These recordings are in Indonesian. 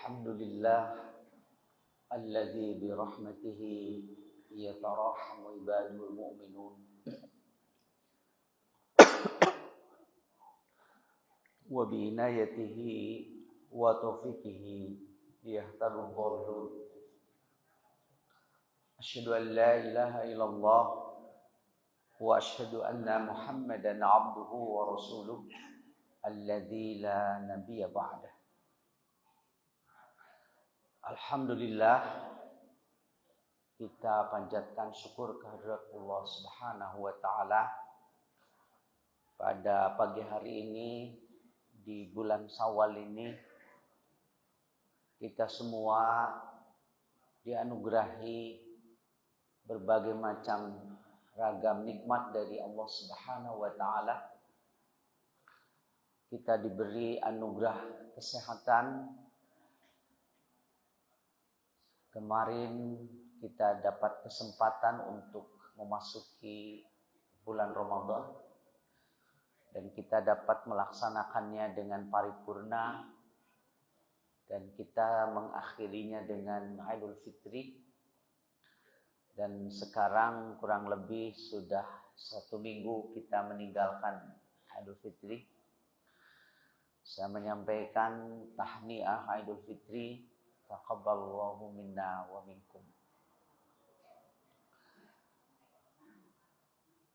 Alhamdulillah alladzi bi rahmatihi yatarahamu ibadul mu'minun wa bi inayatihi wa taufiqihi yahtadul dhallun. Asyhadu an la ilaha illallah wa asyhadu anna Muhammadan abduhu wa rasuluh alladzi la nabiyya ba'dah. Alhamdulillah, kita panjatkan syukur kehadirat Allah Subhanahu wa taala pada pagi hari ini di bulan Syawal ini kita semua dianugerahi berbagai macam ragam nikmat dari Allah Subhanahu wa taala. Kita diberi anugerah kesehatan. Kemarin kita dapat kesempatan untuk memasuki bulan Ramadan dan kita dapat melaksanakannya dengan paripurna dan kita mengakhirinya dengan Idul Fitri. Dan sekarang kurang lebih sudah 1 minggu kita meninggalkan Idul Fitri. Saya menyampaikan tahniah Idul Fitri. Taqabbalallahu minna wa minkum.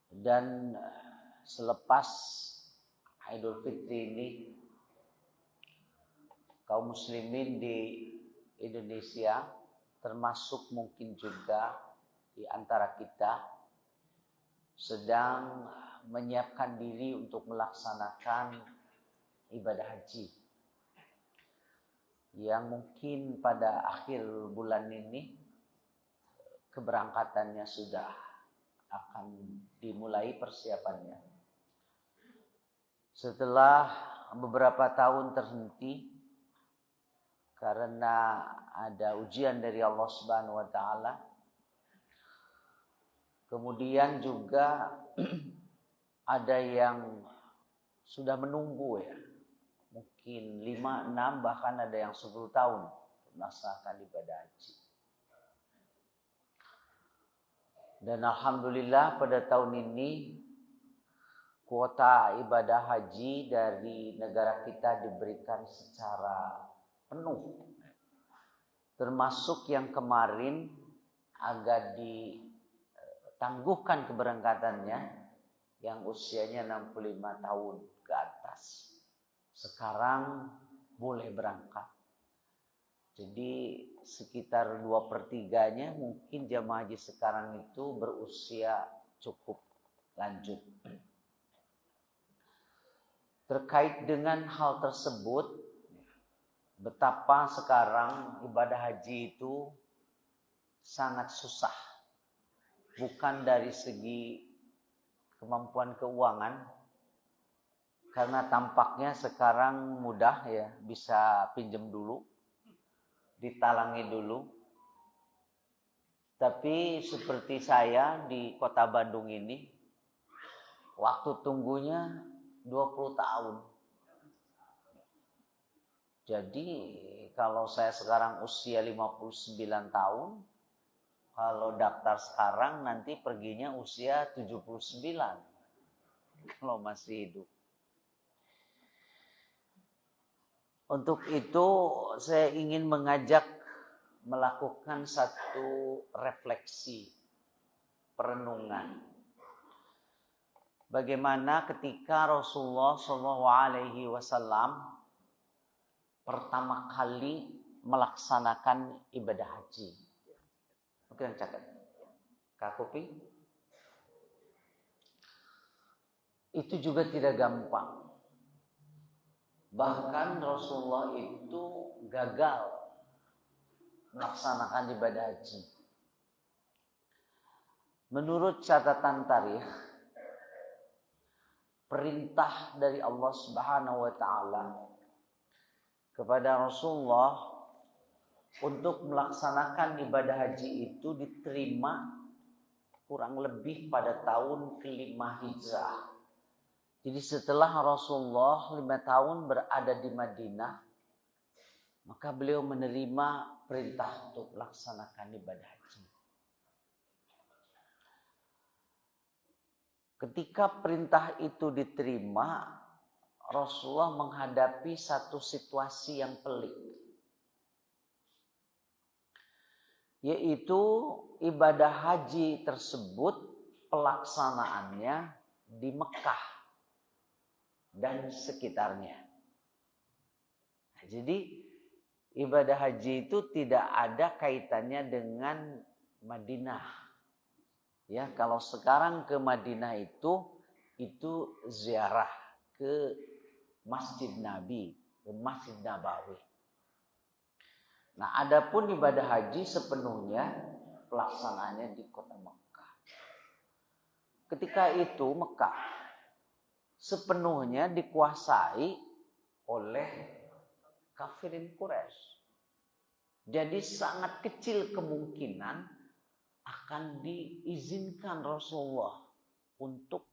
Dan selepas Idul Fitri ini, kaum muslimin di Indonesia, termasuk mungkin juga di antara kita, sedang menyiapkan diri untuk melaksanakan ibadah haji. Yang mungkin pada akhir bulan ini keberangkatannya sudah akan dimulai persiapannya. Setelah beberapa tahun terhenti karena ada ujian dari Allah Subhanahu wa taala. Kemudian juga ada yang sudah menunggu ya. Mungkin 5, 6, bahkan ada yang 10 tahun melaksanakan ibadah haji. Dan alhamdulillah pada tahun ini kuota ibadah haji dari negara kita diberikan secara penuh. Termasuk yang kemarin agak ditangguhkan keberangkatannya yang usianya 65 tahun ke atas. Sekarang boleh berangkat. Jadi sekitar 2/3-nya mungkin jamaah haji sekarang itu berusia cukup lanjut. Terkait dengan hal tersebut, betapa sekarang ibadah haji itu sangat susah. Bukan dari segi kemampuan keuangan, karena tampaknya sekarang mudah ya, bisa pinjam dulu, ditalangi dulu. Tapi seperti saya di kota Bandung ini, waktu tunggunya 20 tahun. Jadi kalau saya sekarang usia 59 tahun, kalau daftar sekarang nanti perginya usia 79. Kalau masih hidup. Untuk itu saya ingin mengajak melakukan satu refleksi, perenungan. Bagaimana ketika Rasulullah SAW pertama kali melaksanakan ibadah haji. Oke, yang catat. Kak Kopi. Itu juga tidak gampang. Bahkan Rasulullah itu gagal melaksanakan ibadah haji. Menurut catatan tarikh, perintah dari Allah Subhanahu wa taala kepada Rasulullah untuk melaksanakan ibadah haji itu diterima kurang lebih pada tahun ke-5 Hijrah. Jadi setelah Rasulullah 5 tahun berada di Madinah, maka beliau menerima perintah untuk melaksanakan ibadah haji. Ketika perintah itu diterima, Rasulullah menghadapi satu situasi yang pelik. Yaitu ibadah haji tersebut pelaksanaannya di Mekah dan sekitarnya. Nah, jadi ibadah haji itu tidak ada kaitannya dengan Madinah. Ya, kalau sekarang ke Madinah itu ziarah ke Masjid Nabi, ke Masjid Nabawi. Nah, adapun ibadah haji sepenuhnya pelaksanaannya di kota Mekah. Ketika itu Mekah sepenuhnya dikuasai oleh kafirin Quraisy. Jadi sangat kecil kemungkinan akan diizinkan Rasulullah untuk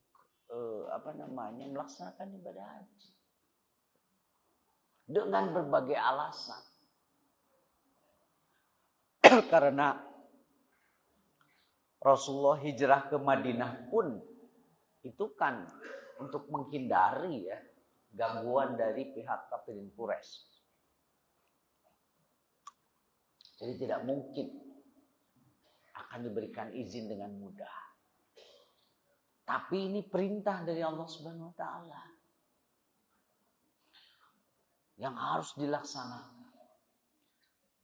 melaksanakan ibadah haji dengan berbagai alasan. Karena Rasulullah hijrah ke Madinah pun itu kan untuk menghindari ya gangguan dari pihak kafirin Quraisy. Jadi tidak mungkin akan diberikan izin dengan mudah. Tapi ini perintah dari Allah Subhanahu wa taala yang harus dilaksanakan.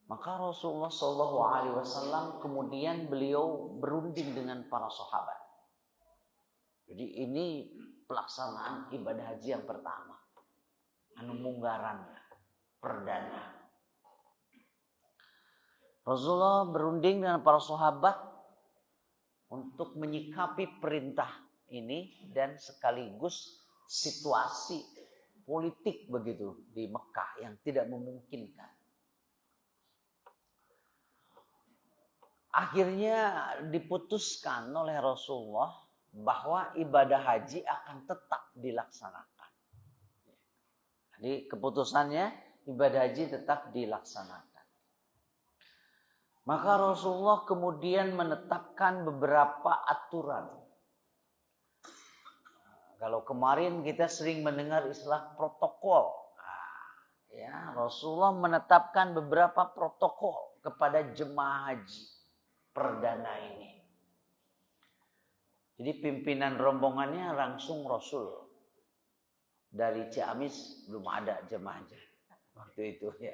Maka Rasulullah Shallallahu alaihi wasallam kemudian beliau berunding dengan para sahabat. Jadi ini pelaksanaan ibadah haji yang pertama. Munggaran perdana. Rasulullah berunding dengan para sahabat untuk menyikapi perintah ini dan sekaligus situasi politik begitu di Mekah yang tidak memungkinkan. Akhirnya diputuskan oleh Rasulullah bahwa ibadah haji akan tetap dilaksanakan. Jadi keputusannya ibadah haji tetap dilaksanakan. Maka Rasulullah kemudian menetapkan beberapa aturan. Kalau kemarin kita sering mendengar istilah protokol. Ya, Rasulullah menetapkan beberapa protokol kepada jemaah haji perdana ini. Jadi pimpinan rombongannya langsung Rasul. Dari Ciamis belum ada jemaah haji waktu itu ya.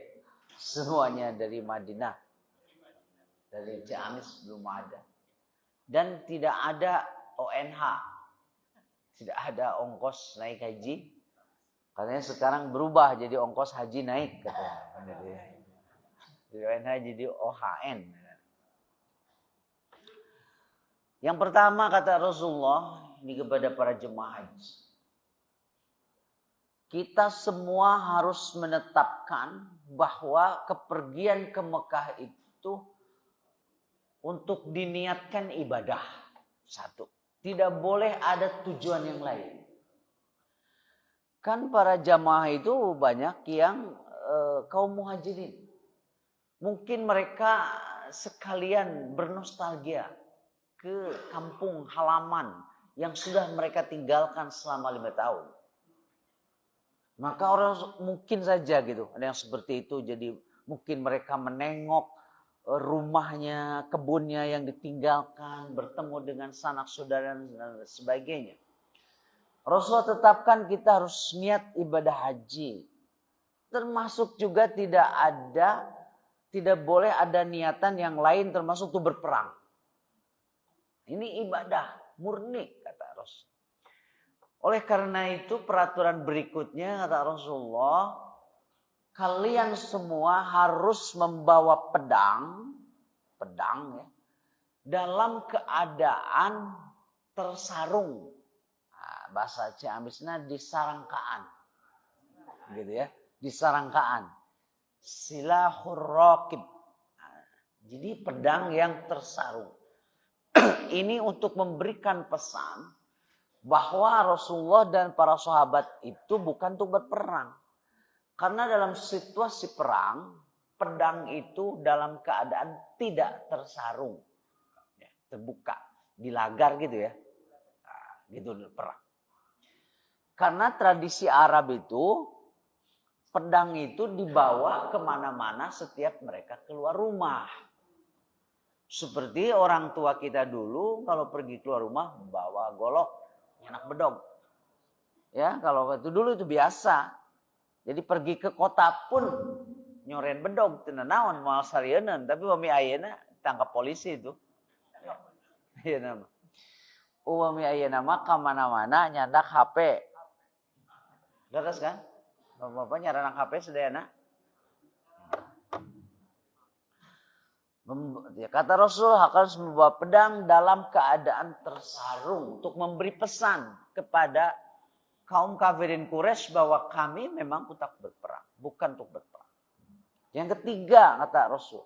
Semuanya dari Madinah. Dari Ciamis belum ada. Dan tidak ada ONH. Tidak ada ongkos naik haji. Katanya sekarang berubah jadi ongkos haji naik. Katanya. Dari ONH jadi OHN. Yang pertama kata Rasulullah ini kepada para jemaah haji. Kita semua harus menetapkan bahwa kepergian ke Mekah itu untuk diniatkan ibadah. Satu. Tidak boleh ada tujuan yang lain. Kan para jamaah itu banyak yang kaum muhajirin. Mungkin mereka sekalian bernostalgia ke kampung halaman yang sudah mereka tinggalkan selama 5 tahun. Maka orang mungkin saja gitu. Ada yang seperti itu. Jadi mungkin mereka menengok rumahnya, kebunnya yang ditinggalkan, bertemu dengan sanak saudara dan sebagainya. Rasulullah tetapkan kita harus niat ibadah haji. Termasuk juga tidak boleh ada niatan yang lain termasuk itu berperang. Ini ibadah murni kata Rasul. Oleh karena itu peraturan berikutnya kata Rasulullah, kalian semua harus membawa pedang ya, dalam keadaan tersarung. Nah, bahasa Ciamisnya disarangkaan. Gitu ya, disarangkaan. Silahur raqib. Nah, jadi pedang yang tersarung. Ini untuk memberikan pesan bahwa Rasulullah dan para sahabat itu bukan untuk berperang. Karena dalam situasi perang, pedang itu dalam keadaan tidak tersarung, terbuka, dilagar gitu ya, nah, gitu perang. Karena tradisi Arab itu pedang itu dibawa kemana-mana setiap mereka keluar rumah. Seperti orang tua kita dulu kalau pergi keluar rumah bawa golok, nyenak bedog. Ya, kalau itu dulu itu biasa. Jadi pergi ke kota pun nyoren bedog teu naon moal sarieun, tapi wami ayeuna tangkap polisi itu. Iya nama. Wami ayeuna mah ka mana-mana nyandak HP. Leres kan? Bapak nyaranak HP sedayana. Kata Rasul harus membawa pedang dalam keadaan tersarung untuk memberi pesan kepada kaum kafirin Quraisy bahwa kami memang untuk berperang, bukan untuk berperang. Yang ketiga kata Rasul,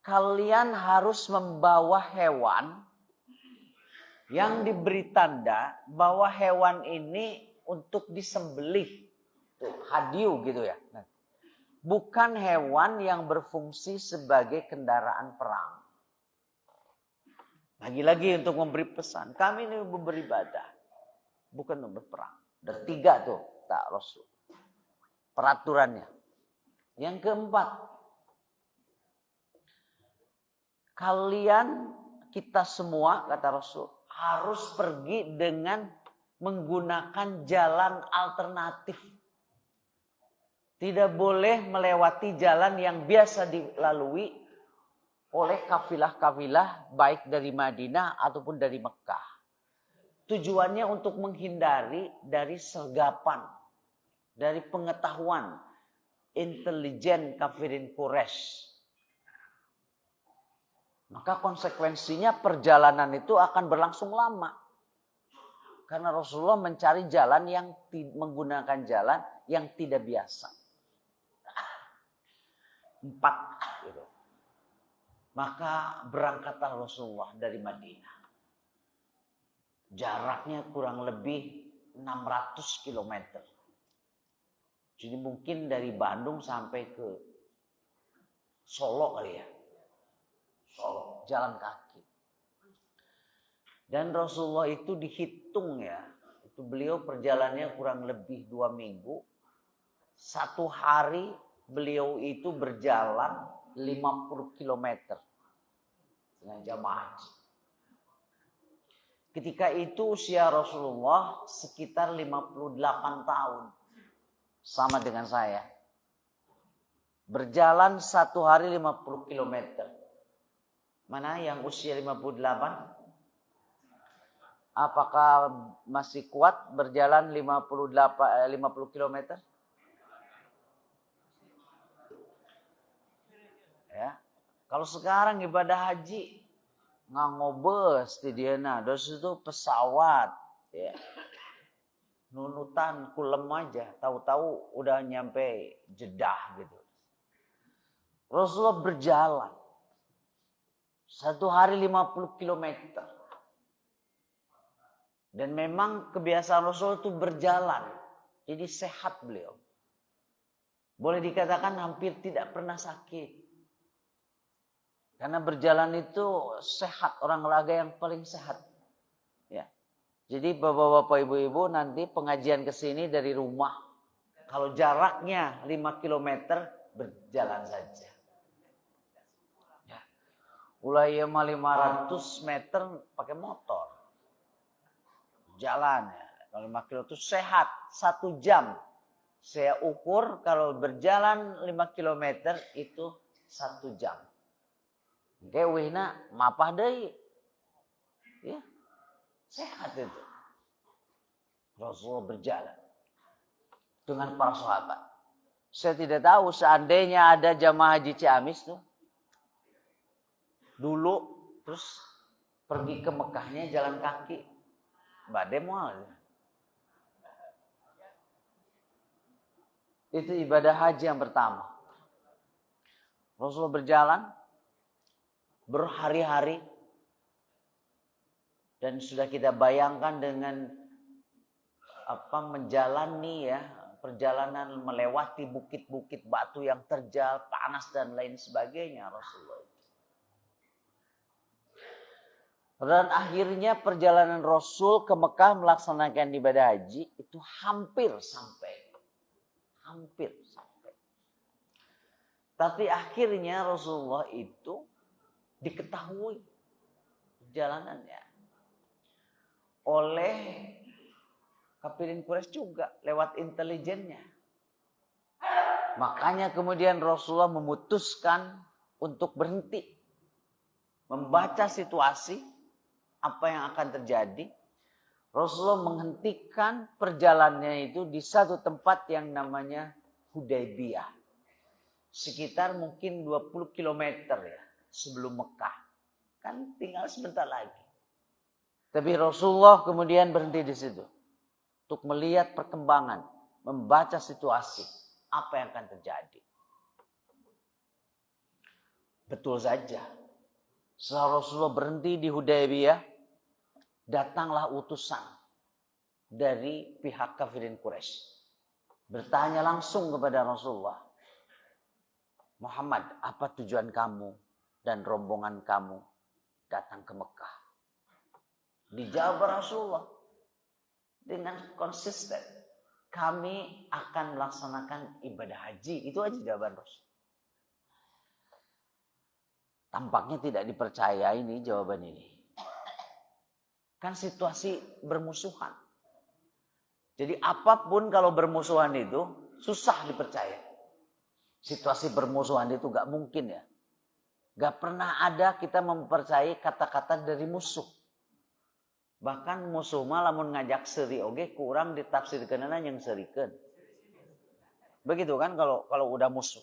kalian harus membawa hewan yang diberi tanda bahwa hewan ini untuk disembelih, tuh hadiu gitu ya. Bukan hewan yang berfungsi sebagai kendaraan perang. Lagi-lagi untuk memberi pesan, kami ini beribadah, bukan untuk berperang. Dan 3 tuh tak Rasul peraturannya. Yang keempat, kalian kita semua kata Rasul harus pergi dengan menggunakan jalan alternatif. Tidak boleh melewati jalan yang biasa dilalui oleh kafilah-kafilah baik dari Madinah ataupun dari Mekah. Tujuannya untuk menghindari dari sergapan, dari pengetahuan intelijen kafirin Quraisy. Maka konsekuensinya perjalanan itu akan berlangsung lama. Karena Rasulullah mencari jalan yang menggunakan jalan yang tidak biasa. 4 gitu. Maka berangkatlah Rasulullah dari Madinah. Jaraknya kurang lebih 600 km. Jadi mungkin dari Bandung sampai ke Solo kali ya. Solo, jalan kaki. Dan Rasulullah itu dihitung ya. Itu beliau perjalanannya kurang lebih 2 minggu. 1 hari beliau itu berjalan 50 km dengan jamaah haji. Ketika itu usia Rasulullah sekitar 58 tahun. Sama dengan saya. Berjalan 1 hari 50 km. Mana yang usia 58? Apakah masih kuat berjalan 50 km? Ya. Kalau sekarang ibadah haji ngangobes di diana, terus itu pesawat, ya. Nunutan kulem aja, tahu-tahu udah nyampe Jeddah gitu. Rasulullah berjalan 1 hari 50 km. Dan memang kebiasaan Rasul itu berjalan. Jadi sehat beliau. Boleh dikatakan hampir tidak pernah sakit. Karena berjalan itu sehat. Orang laga yang paling sehat. Ya. Jadi bapak-bapak ibu-ibu nanti pengajian ke sini dari rumah. Kalau jaraknya 5 km berjalan saja. Ya. Ulai 500 meter pakai motor. Jalan ya. Kalau 5 kilo itu sehat 1 jam. Saya ukur kalau berjalan 5 km itu 1 jam. Oke, wihna mapah deui. Ya. Sehat itu. Rasulullah berjalan dengan para sahabat. Saya tidak tahu seandainya ada jamaah haji Ciamis tuh. Dulu terus pergi ke Mekahnya jalan kaki. Bade moal. Itu ibadah haji yang pertama. Rasulullah berjalan berhari-hari dan sudah kita bayangkan dengan menjalani ya perjalanan melewati bukit-bukit batu yang terjal, panas dan lain sebagainya Rasulullah. Dan akhirnya perjalanan Rasul ke Mekah melaksanakan ibadah haji itu hampir sampai. Tapi akhirnya Rasulullah itu diketahui perjalanannya oleh kafirin Quraisy juga lewat intelijennya. Makanya kemudian Rasulullah memutuskan untuk berhenti, membaca situasi apa yang akan terjadi. Rasulullah menghentikan perjalanannya itu di satu tempat yang namanya Hudaybiyah. Sekitar mungkin 20 km ya sebelum Mekah. Kan tinggal sebentar lagi. Tapi Rasulullah kemudian berhenti di situ untuk melihat perkembangan, membaca situasi apa yang akan terjadi. Betul saja. Setelah Rasulullah berhenti di Hudaybiyah, datanglah utusan dari pihak kafirin Quraisy. Bertanya langsung kepada Rasulullah, Muhammad, apa tujuan kamu dan rombongan kamu datang ke Mekah? Dijawab Rasulullah dengan konsisten, kami akan melaksanakan ibadah haji. Itu aja jawaban Rasul. Tampaknya tidak dipercaya ini jawaban ini. Kan situasi bermusuhan. Jadi apapun kalau bermusuhan itu susah dipercaya. Situasi bermusuhan itu gak mungkin ya. Gak pernah ada kita mempercayai kata-kata dari musuh. Bahkan musuh mah lamun ngajak seri oge kurang ditafsirkeun yang serikeun. Begitu kan kalau udah musuh.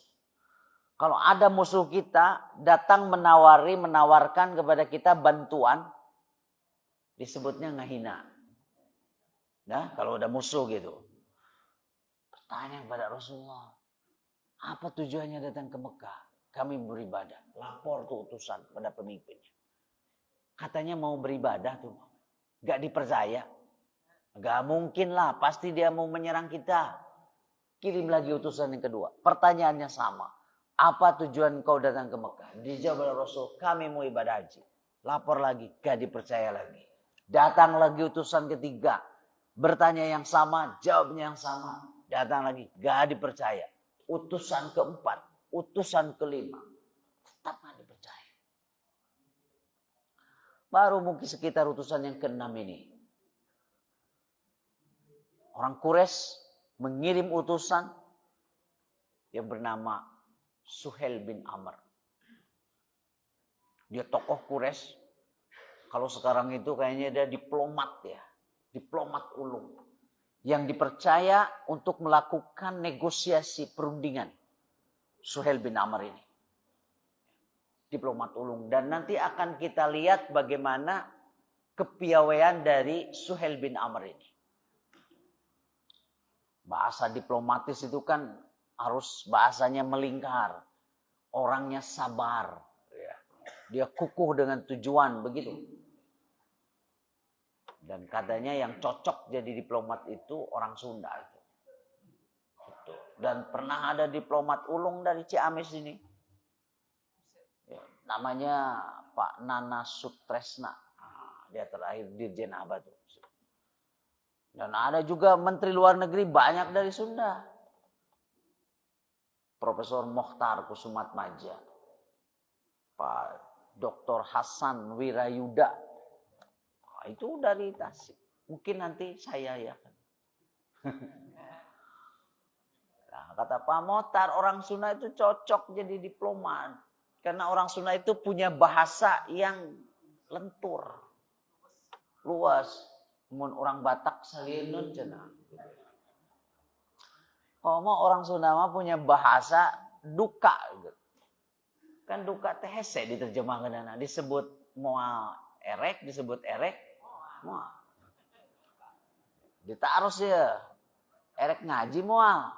Kalau ada musuh kita datang menawarkan kepada kita bantuan, disebutnya ngahina. Nah, kalau udah musuh gitu. Pertanyaan kepada Rasulullah, apa tujuannya datang ke Mekah? Kami beribadah. Lapor tuh utusan pada pemimpinnya. Katanya mau beribadah tuh. Gak dipercaya. Gak mungkin lah, pasti dia mau menyerang kita. Kirim lagi utusan yang kedua. Pertanyaannya sama. Apa tujuan kau datang ke Mekah? Dijawab oleh Rasul, kami mau ibadah haji. Lapor lagi, gak dipercaya lagi. Datang lagi utusan ketiga. Bertanya yang sama, jawabnya yang sama. Datang lagi, gak dipercaya. Utusan keempat, utusan kelima. Tetap gak dipercaya. Baru mungkin sekitar utusan yang keenam ini. Orang Quraisy mengirim utusan yang bernama Suhail bin Amr. Dia tokoh Quraisy. Kalau sekarang itu kayaknya dia diplomat ya. Diplomat ulung. Yang dipercaya untuk melakukan negosiasi perundingan. Suhail bin Amr ini. Diplomat ulung. Dan nanti akan kita lihat bagaimana kepiawaian dari Suhail bin Amr ini. Bahasa diplomatis itu kan harus bahasanya melingkar. Orangnya sabar. Dia kukuh dengan tujuan, begitu. Dan katanya yang cocok jadi diplomat itu orang Sunda. Gitu. Dan pernah ada diplomat ulung dari Ciamis ini. Namanya Pak Nana Sutresna. Dia terakhir Dirjen Abad. Dan ada juga Menteri Luar Negeri banyak dari Sunda. Profesor Mokhtar Kusumatmaja, Pak Dr. Hasan Wirayuda, itu dari Tasik. Mungkin nanti saya ya. Nah, kata Pak Mokhtar, orang Sunda itu cocok jadi diplomat. Karena orang Sunda itu punya bahasa yang lentur, luas. Mun orang Batak salieun cenah. Kalau orang Sunda mah punya bahasa duka. Kan duka teh hese diterjemahkeun, disebut moal erek, disebut erek moal. Ditaruh ya erek ngaji moal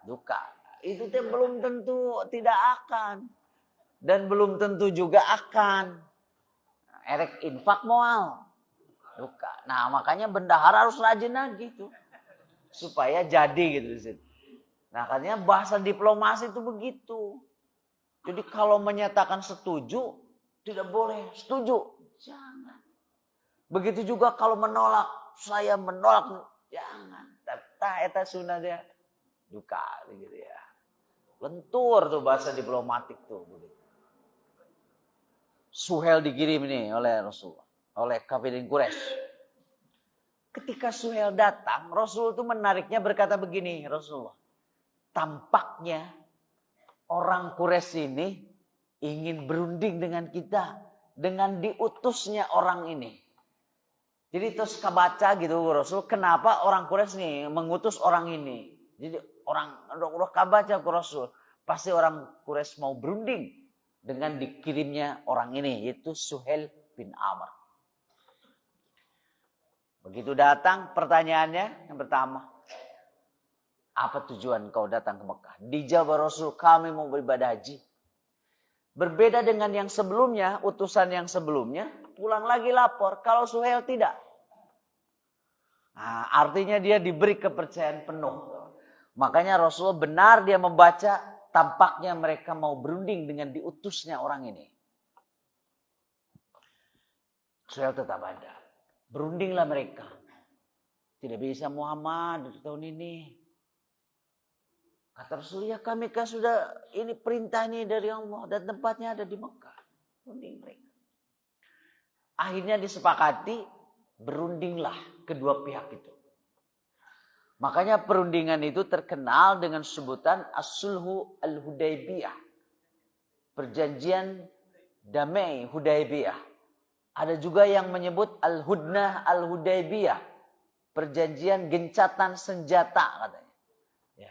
duka. Itu teh belum tentu tidak akan dan belum tentu juga akan. Erek infak moal duka. Nah, makanya bendahara harus rajin lagi tuh. supaya jadi gitu di situ. Nah, katanya bahasa diplomasi itu begitu. Jadi kalau menyatakan setuju, tidak boleh setuju. Jangan. Begitu juga kalau menolak, saya menolak. Jangan. Tah eta sunah dia. Duka gitu ya. Lentur tuh bahasa diplomatik tuh. Suhel dikirim nih oleh Rasulullah. Oleh kafirin Quraisy. Ketika Suhel datang, Rasul itu menariknya berkata begini, Rasulullah. Tampaknya orang Quraisy ini ingin berunding dengan kita dengan diutusnya orang ini. Jadi terus kebaca gitu Rasul, kenapa orang Quraisy nih mengutus orang ini? Jadi orang udah kebaca ke Rasul, pasti orang Quraisy mau berunding dengan dikirimnya orang ini, yaitu Suhel bin Amr. Begitu datang, pertanyaannya yang pertama, apa tujuan kau datang ke Mekah? Dijawab Rasul, kami mau beribadah haji. Berbeda dengan yang sebelumnya, utusan yang sebelumnya, pulang lagi lapor. Kalau Suhel tidak. Nah, artinya dia diberi kepercayaan penuh. Makanya Rasulullah benar dia membaca, tampaknya mereka mau berunding dengan diutusnya orang ini. Suhel tetap ada. Berundinglah mereka. Tidak bisa Muhammad di tahun ini. Kata Rasulullah, kami kan sudah ini perintah ini dari Allah dan tempatnya ada di Mekah. Berunding mereka. Akhirnya disepakati, berundinglah kedua pihak itu. Makanya perundingan itu terkenal dengan sebutan As-Sulhu Al-Hudaybiyah. Perjanjian damai Hudaybiyah. Ada juga yang menyebut Al-Hudnah Al-Hudaybiyah. Perjanjian gencatan senjata katanya. Ya,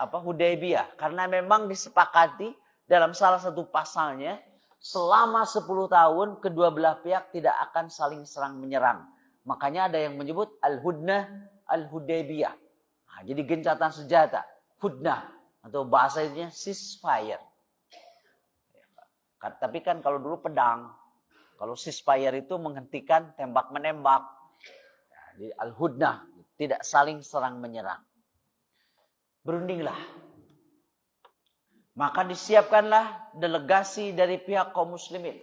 Hudaybiyah. Karena memang disepakati dalam salah satu pasalnya, selama 10 tahun kedua belah pihak tidak akan saling serang menyerang. Makanya ada yang menyebut Al-Hudnah Al-Hudaybiyah. Nah, jadi gencatan senjata. Hudnah. Atau bahasanya ceasefire. Tapi kan kalau dulu pedang. Kalau ceasefire itu menghentikan tembak-menembak. Jadi Al-Hudnah. Tidak saling serang menyerang. Berundinglah. Maka disiapkanlah delegasi dari pihak kaum muslimin.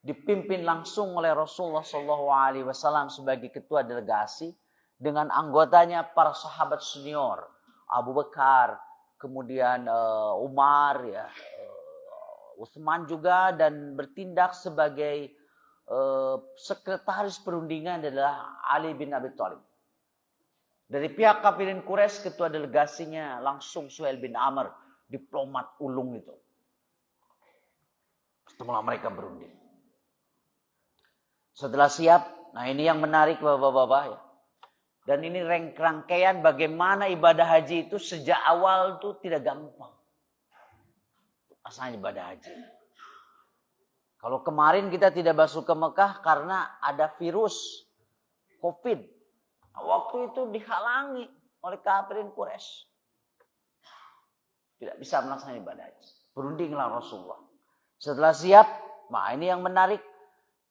Dipimpin langsung oleh Rasulullah SAW sebagai ketua delegasi. Dengan anggotanya para sahabat senior. Abu Bakar, kemudian Umar, ya, Utsman juga. Dan bertindak sebagai sekretaris perundingan adalah Ali bin Abi Thalib. Dari pihak kafirin Quraisy, ketua delegasinya langsung Suhel bin Amr, diplomat ulung itu. Setelah mereka berunding. Setelah siap, nah ini yang menarik bapak-bapak ya. Dan ini rangkaian bagaimana ibadah haji itu sejak awal itu tidak gampang. Asalnya ibadah haji. Kalau kemarin kita tidak masuk ke Mekah karena ada virus COVID. Waktu itu dihalangi oleh kafirin Quraisy. Tidak bisa melaksanakan ibadah haji. Berundinglah Rasulullah. Setelah siap, nah ini yang menarik.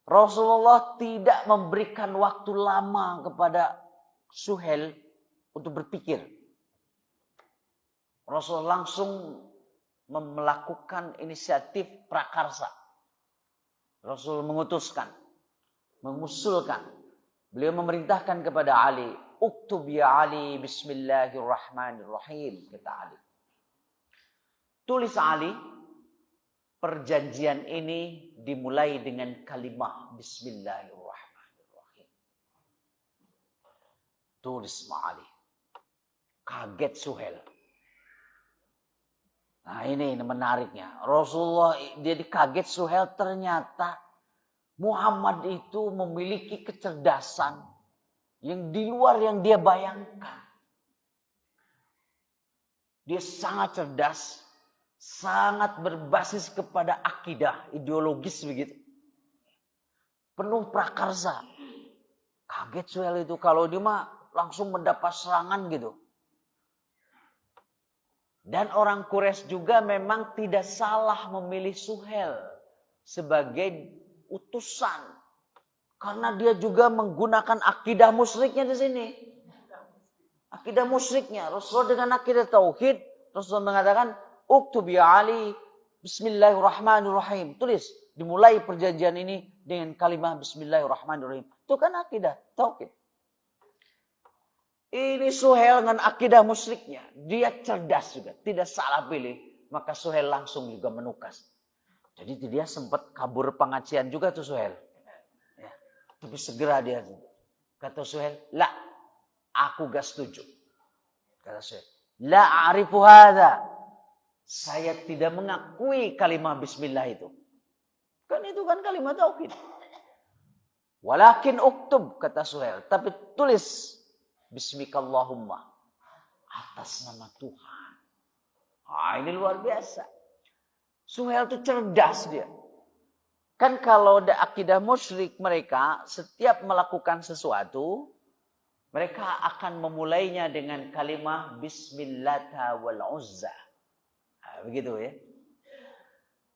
Rasulullah tidak memberikan waktu lama kepada Suhel untuk berpikir. Rasulullah langsung melakukan inisiatif prakarsa. Rasul mengutuskan, mengusulkan. Beliau memerintahkan kepada Ali, "Uktub ya Ali bismillahirrahmanirrahim," kata Ali. Tulis Ali, perjanjian ini dimulai dengan kalimat bismillahirrahmanirrahim. Tulis Ali. Kaget Suhel. Nah ini menariknya. Rasulullah jadi kaget Suhel, ternyata Muhammad itu memiliki kecerdasan yang di luar yang dia bayangkan. Dia sangat cerdas, sangat berbasis kepada akidah, ideologis begitu. Penuh prakarsa. Kaget Suhel itu, kalau dia mah langsung mendapat serangan gitu. Dan orang Quraisy juga memang tidak salah memilih Suhel sebagai utusan, karena dia juga menggunakan akidah musyriknya di sini. akidah musyriknya. Rasulullah dengan akidah tauhid, Rasulullah mengatakan, "Uktub ya Ali, Bismillahirrahmanirrahim." Tulis, dimulai perjanjian ini dengan kalimat Bismillahirrahmanirrahim. Itu kan akidah tauhid. Ini Suhail dengan akidah musyriknya. Dia cerdas juga, tidak salah pilih. Maka Suhail langsung juga menukas. Jadi dia sempat kabur pengajian juga tuh Suhail. Ya. Tapi segera dia kata Suhail, "La, aku gak setuju." Kata Suhail, "La a'rifu hadza." Saya tidak mengakui kalimat bismillah itu. Kan itu kan kalimat tauhid. "Walakin uktub," kata Suhail, "tapi tulis Bismikallahumma, atas nama Tuhan." Ini luar biasa. Suhail itu cerdas dia. Kan kalau ada akidah musyrik mereka, setiap melakukan sesuatu, mereka akan memulainya dengan kalimat Bismillata wal Uzza. Begitu ya.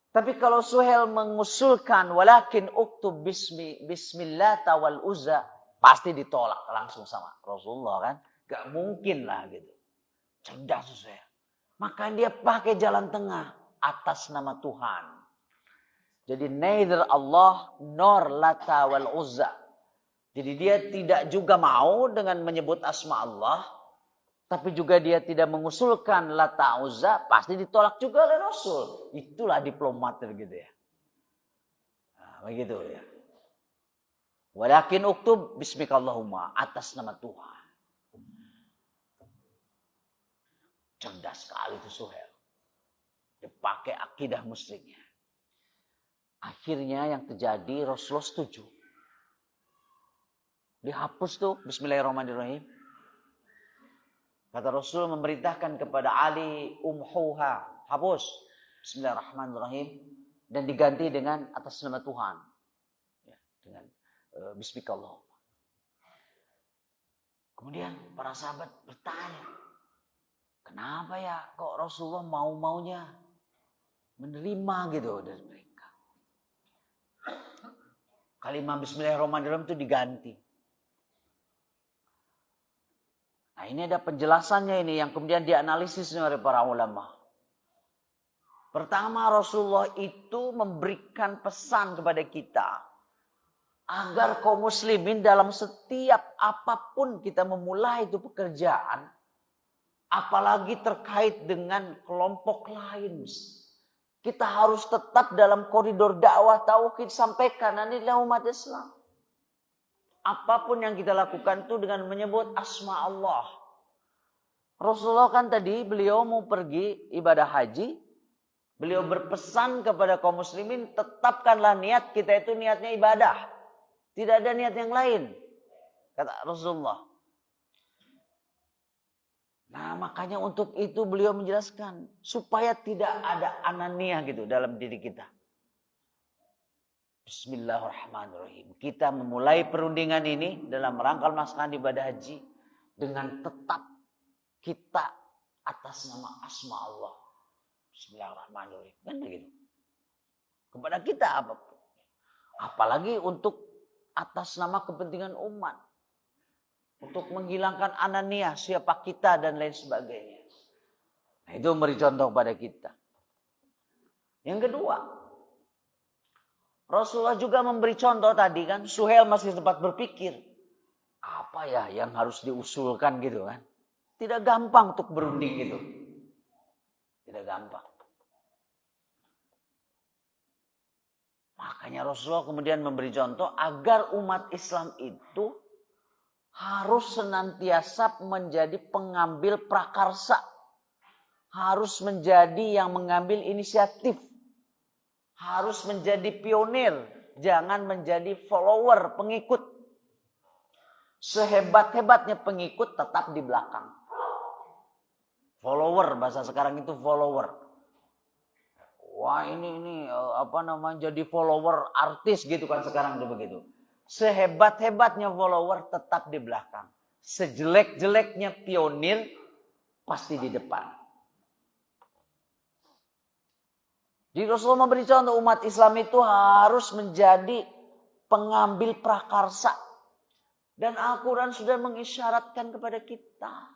Tapi kalau Suhail mengusulkan walakin uktub Bismillata wal Uzza, pasti ditolak langsung sama Rasulullah kan. Gak mungkin lah gitu. Cerdas Suhail. Maka dia pakai jalan tengah atas nama Tuhan. Jadi neither Allah nor Lata wal Uzza. Jadi dia tidak juga mau dengan menyebut asma Allah. Tapi juga dia tidak mengusulkan Lata Uzza. Pasti ditolak juga oleh Rasul. Itulah diplomat gitu ya. Nah, begitu ya. Walakin uktub Bismikallahumma, atas nama Tuhan. Cerdas sekali itu Suhail. Dia pakai akidah musyriknya. Akhirnya yang terjadi Rasulullah setuju. Dihapus tuh Bismillahirrahmanirrahim. Kata Rasul memerintahkan kepada Ali umhuha. Hapus Bismillahirrahmanirrahim. Dan diganti dengan atas nama Tuhan. Ya, dengan Bismillah. Kemudian para sahabat bertanya, kenapa ya kok Rasulullah mau-maunya menerima gitu dari mereka. Kalimat Bismillahirrahmanirrahim itu diganti. Nah ini ada penjelasannya ini yang kemudian dianalisis oleh para ulama. Pertama Rasulullah itu memberikan pesan kepada kita. Agar kaum muslimin dalam setiap apapun kita memulai itu pekerjaan. Apalagi terkait dengan kelompok lain. Kita harus tetap dalam koridor dakwah tauhid sampaikan. Inilah umat Islam. Apapun yang kita lakukan itu dengan menyebut asma Allah. Rasulullah kan tadi beliau mau pergi ibadah haji. Beliau berpesan kepada kaum muslimin. Tetapkanlah niat kita itu niatnya ibadah. Tidak ada niat yang lain. Kata Rasulullah. Nah makanya untuk itu beliau menjelaskan. Supaya tidak ada ananiah gitu dalam diri kita. Bismillahirrahmanirrahim. Kita memulai perundingan ini dalam rangka melaksanakan ibadah haji. Dengan tetap kita atas nama asma Allah. Bismillahirrahmanirrahim. Kan begitu. Kepada kita apapun. Apalagi untuk atas nama kepentingan umat. Untuk menghilangkan ananiah, siapa kita dan lain sebagainya. Nah, itu memberi contoh pada kita. Yang kedua, Rasulullah juga memberi contoh tadi kan. Suhail masih sempat berpikir. Apa ya yang harus diusulkan gitu kan. Tidak gampang untuk berunding gitu. Tidak gampang. Makanya Rasulullah kemudian memberi contoh agar umat Islam itu harus senantiasa menjadi pengambil prakarsa. Harus menjadi yang mengambil inisiatif. Harus menjadi pionir. Jangan menjadi follower, pengikut. Sehebat-hebatnya pengikut tetap di belakang. Follower, bahasa sekarang itu follower. Wah ini jadi follower artis gitu kan sekarang tuh begitu. Sehebat-hebatnya follower tetap di belakang. Sejelek-jeleknya pionir pasti di depan. Jadi Rasulullah memberi contoh umat Islam itu harus menjadi pengambil prakarsa. Dan Al-Quran sudah mengisyaratkan kepada kita.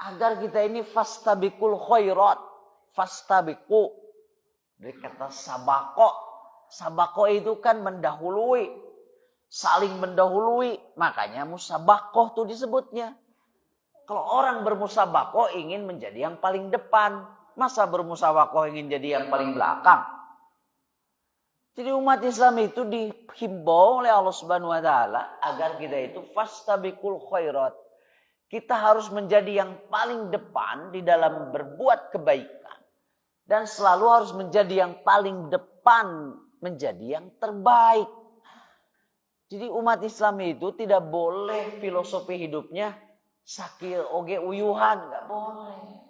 Agar kita ini fastabiqul khairat. Fastabiqu. Dari kata sabako. Sabako itu kan mendahului. Saling mendahului. Makanya musabakoh tuh disebutnya. Kalau orang bermusabakoh ingin menjadi yang paling depan. Masa bermusabakoh ingin jadi yang paling belakang? Jadi umat Islam itu dihimbau oleh Allah Subhanahu wa taala agar kita itu fastabiqul khairat. Kita harus menjadi yang paling depan di dalam berbuat kebaikan dan selalu harus menjadi yang paling depan, menjadi yang terbaik. Jadi umat Islam itu tidak boleh filosofi hidupnya sakil oge uyuhan, nggak boleh.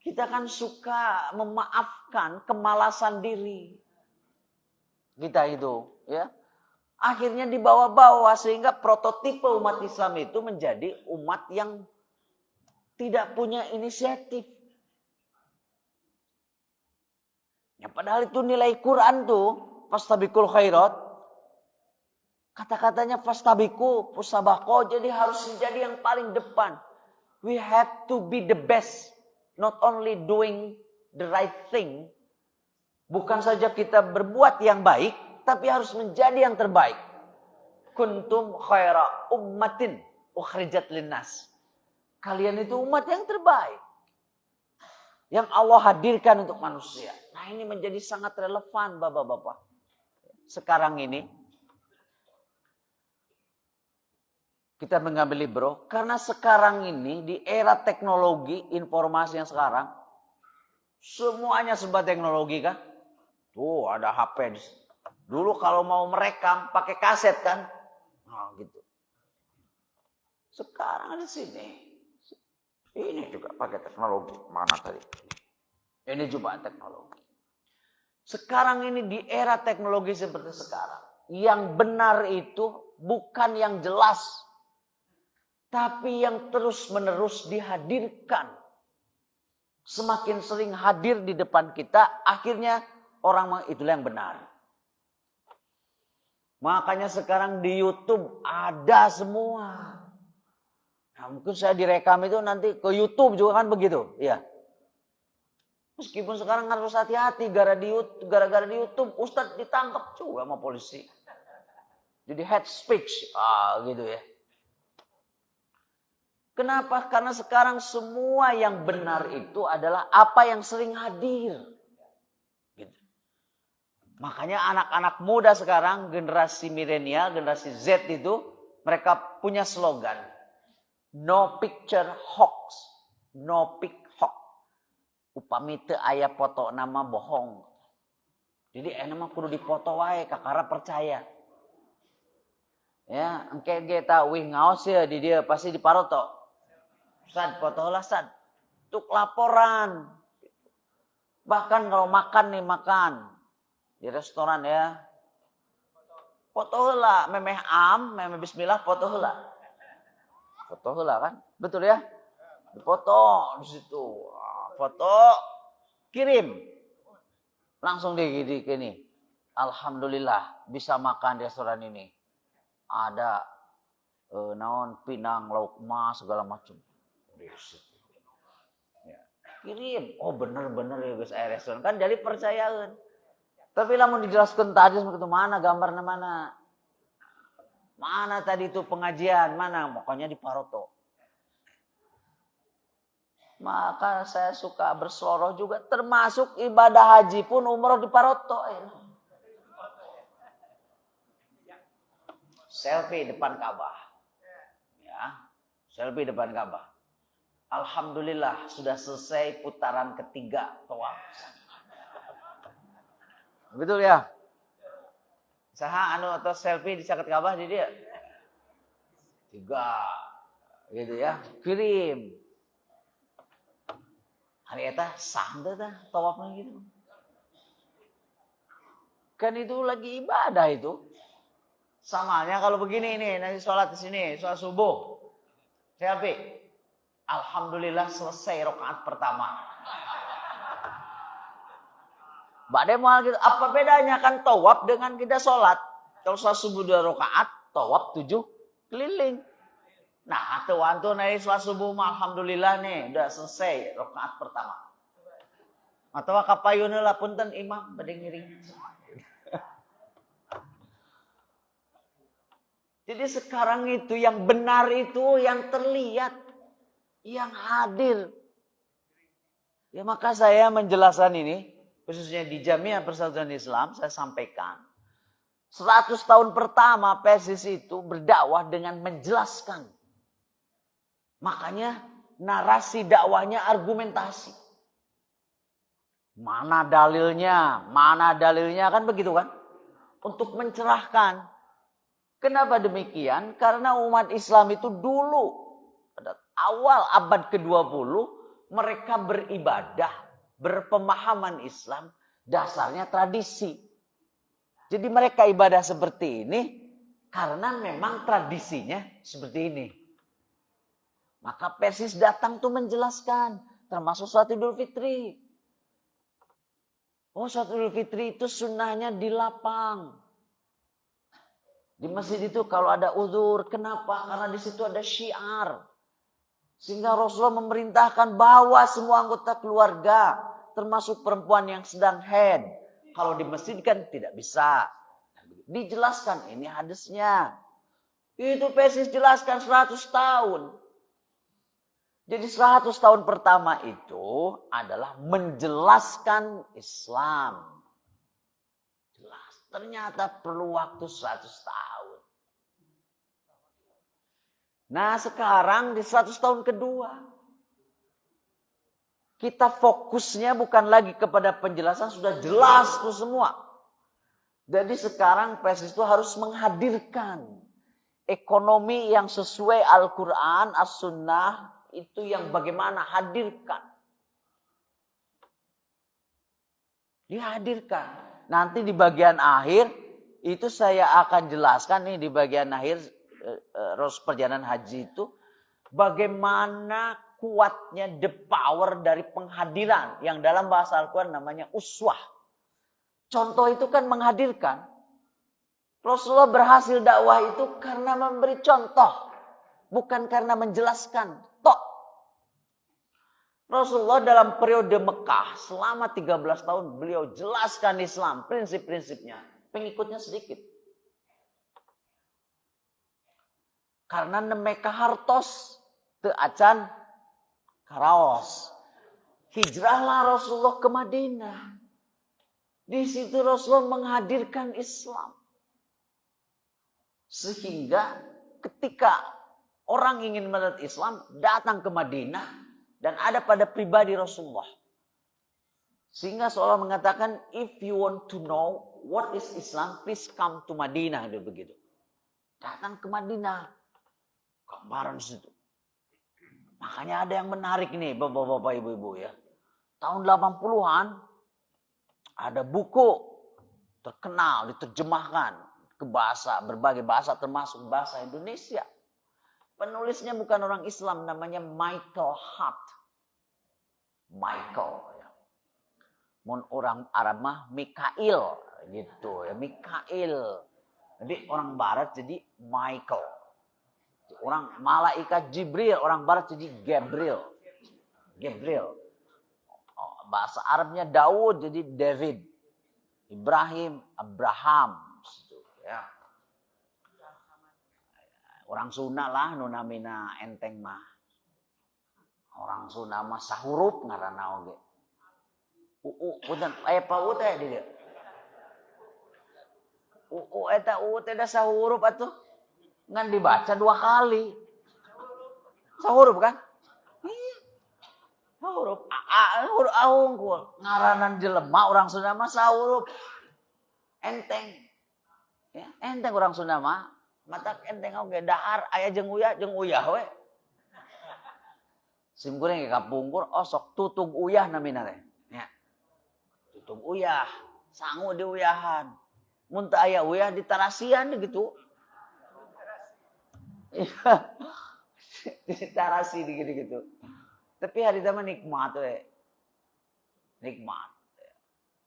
Kita kan suka memaafkan kemalasan diri. Kita itu, ya. Akhirnya dibawa-bawa sehingga prototipe umat Islam itu menjadi umat yang tidak punya inisiatif. Ya, padahal itu nilai Quran tuh, fastabiqul khairat. Kata-katanya fastabiqu, pusabako, jadi harus menjadi yang paling depan. We have to be the best. Not only doing the right thing. Bukan saja kita berbuat yang baik, tapi harus menjadi yang terbaik. Kuntum khaira ummatin ukhrijat linnas. Kalian itu umat yang terbaik. Yang Allah hadirkan untuk manusia. Nah, ini menjadi sangat relevan Bapak-bapak. Sekarang ini kita mengambil libro karena sekarang ini di era teknologi informasi yang sekarang semuanya serba teknologi kan. Tuh ada HP. Dulu kalau mau merekam pakai kaset kan. Nah gitu. Sekarang ada sini. Ini juga pakai teknologi. Mana tadi? Ini juga teknologi. Sekarang ini di era teknologi seperti sekarang. Yang benar itu bukan yang jelas. Tapi yang terus-menerus dihadirkan. Semakin sering hadir di depan kita, akhirnya orang itulah yang benar. Makanya sekarang di YouTube ada semua. Nah, mungkin saya direkam itu nanti ke YouTube juga kan begitu. Ya. Meskipun sekarang harus hati-hati gara-gara di YouTube Ustadz ditangkap juga sama polisi. Jadi hate speech. Gitu ya. Kenapa? Karena sekarang semua yang benar itu adalah apa yang sering hadir. Gitu. Makanya anak-anak muda sekarang, generasi milenial, generasi Z itu, mereka punya slogan. No picture hoax. No pic hoax. Upami teu aya foto nama bohong. Jadi nama kudu dipoto wae kakara percaya. Ya, engke ge ta wih ngaos ya di dia pasti diparoto. Sad, foto lah sad. Untuk laporan. Bahkan kalau makan nih, makan. Di restoran ya. Foto lah. Memeh memeh bismillah, foto lah. Foto lah kan. Betul ya? Foto di situ. Foto. Kirim. Langsung di gini. Alhamdulillah bisa makan di restoran ini. Ada naon pinang, lauk mas, segala macam. Ya. Kirim. Oh bener-bener ya guys restoran kan jadi percayaan. Tapi lah mau dijelaskan tadi itu mana gambarnya mana? Mana tadi itu pengajian mana? Pokoknya di Paroto. Maka saya suka berseloroh juga termasuk ibadah haji pun umroh di Paroto. Selfie depan Ka'bah. Ya, selfie depan Ka'bah. Alhamdulillah sudah selesai putaran ketiga tawaf. Betul ya? Saha atau selfie di caket Ka'bah di dia? 3. Gitu ya. Kirim. Hari eta sah tah tawafnya gitu. Kan itu lagi ibadah itu. Samanya kalau begini nih, nanti sholat di sini, sholat subuh. Selfie. Alhamdulillah selesai rakaat pertama. Badai mal gitu. Apa bedanya kan tawaf dengan kita sholat? Kalau sholat subuh 2 rakaat, tawaf 7 keliling. Nah, tuan naik sholat subuh alhamdulillah nih udah selesai rakaat pertama. Atau kapayun lah punten imam bade ngiring. Jadi sekarang itu yang benar itu yang terlihat, yang hadir. Ya maka saya menjelaskan ini, khususnya di Jamiah Persatuan Islam, saya sampaikan. 100 tahun pertama PSIS itu berdakwah dengan menjelaskan. Makanya narasi dakwahnya argumentasi. Mana dalilnya kan begitu kan? Untuk mencerahkan. Kenapa demikian? Karena umat Islam itu dulu, pada awal abad ke-20, mereka beribadah, berpemahaman Islam, dasarnya tradisi. Jadi mereka ibadah seperti ini, karena memang tradisinya seperti ini. Maka Persis datang tuh menjelaskan, termasuk sholat Idul Fitri. Oh, sholat Idul Fitri itu sunnahnya di lapang. Di masjid itu kalau ada uzur, kenapa? Karena di situ ada syiar. Sehingga Rasulullah memerintahkan bawa semua anggota keluarga, termasuk perempuan yang sedang haid. Kalau di masjid kan tidak bisa. Dijelaskan ini hadisnya. Itu Persis jelaskan 100 tahun. Jadi 100 tahun pertama itu adalah menjelaskan Islam. Jelas. Ternyata perlu waktu 100 tahun. Nah sekarang di 100 tahun kedua. Kita fokusnya bukan lagi kepada penjelasan. Sudah jelas itu semua. Jadi sekarang PSIS itu harus menghadirkan ekonomi yang sesuai Al-Quran, As-Sunnah. Itu yang bagaimana hadirkan. Dihadirkan. Nanti di bagian akhir itu saya akan jelaskan nih di bagian akhir perjalanan haji itu bagaimana kuatnya the power dari penghadiran yang dalam bahasa Al-Quran namanya uswah. Contoh itu kan menghadirkan. Rasulullah berhasil dakwah itu karena memberi contoh, bukan karena menjelaskan. Rasulullah dalam periode Mekah selama 13 tahun beliau jelaskan Islam, prinsip-prinsipnya. Pengikutnya sedikit. Karena nemeka hartos teu acan karaos. Hijrahlah Rasulullah ke Madinah. Di situ Rasulullah menghadirkan Islam. Sehingga ketika orang ingin melihat Islam datang ke Madinah. Dan ada pada pribadi Rasulullah. Sehingga seolah mengatakan, if you want to know what is Islam, please come to Madinah. Dia begitu. Datang ke Madinah. Gambaran situ. Makanya ada yang menarik nih, bapak-bapak, ibu-ibu ya. Tahun 80-an, ada buku terkenal, diterjemahkan ke bahasa, berbagai bahasa termasuk bahasa Indonesia. Penulisnya bukan orang Islam, namanya Michael Hart. Michael. Ya. Mun orang Arab mah Mikail gitu ya, Mikail. Jadi orang Barat jadi Michael. Orang malaikat Jibril, orang Barat jadi Gabriel. Gabriel. Oh, bahasa Arabnya Daud jadi David. Ibrahim, Abraham. Ya. Orang Sunda lah nunamina enteng mah. Orang Sunda mah sahurup ngaranna oge. Punten aya PAU teh di dieu. Eta teh da sahurup atuh. Ngan dibaca 2 kali. Sahurup kan? Sahurup. Huruf aungkul. Ngaranan jelema orang Sunda mah sahurup. Enteng. Ya, enteng orang Sunda mah. Mata enteng oge dahar aya jeung uyah we. Simkuring ge kapungkur sok tutug uyah namina teh. Nya. Tutug uyah, sangu diuyahan. Mun teu aya uyah ditarasian gitu. Iya. Ditarasi gitu. Tapi hari teh mah nikmat we. Nikmat.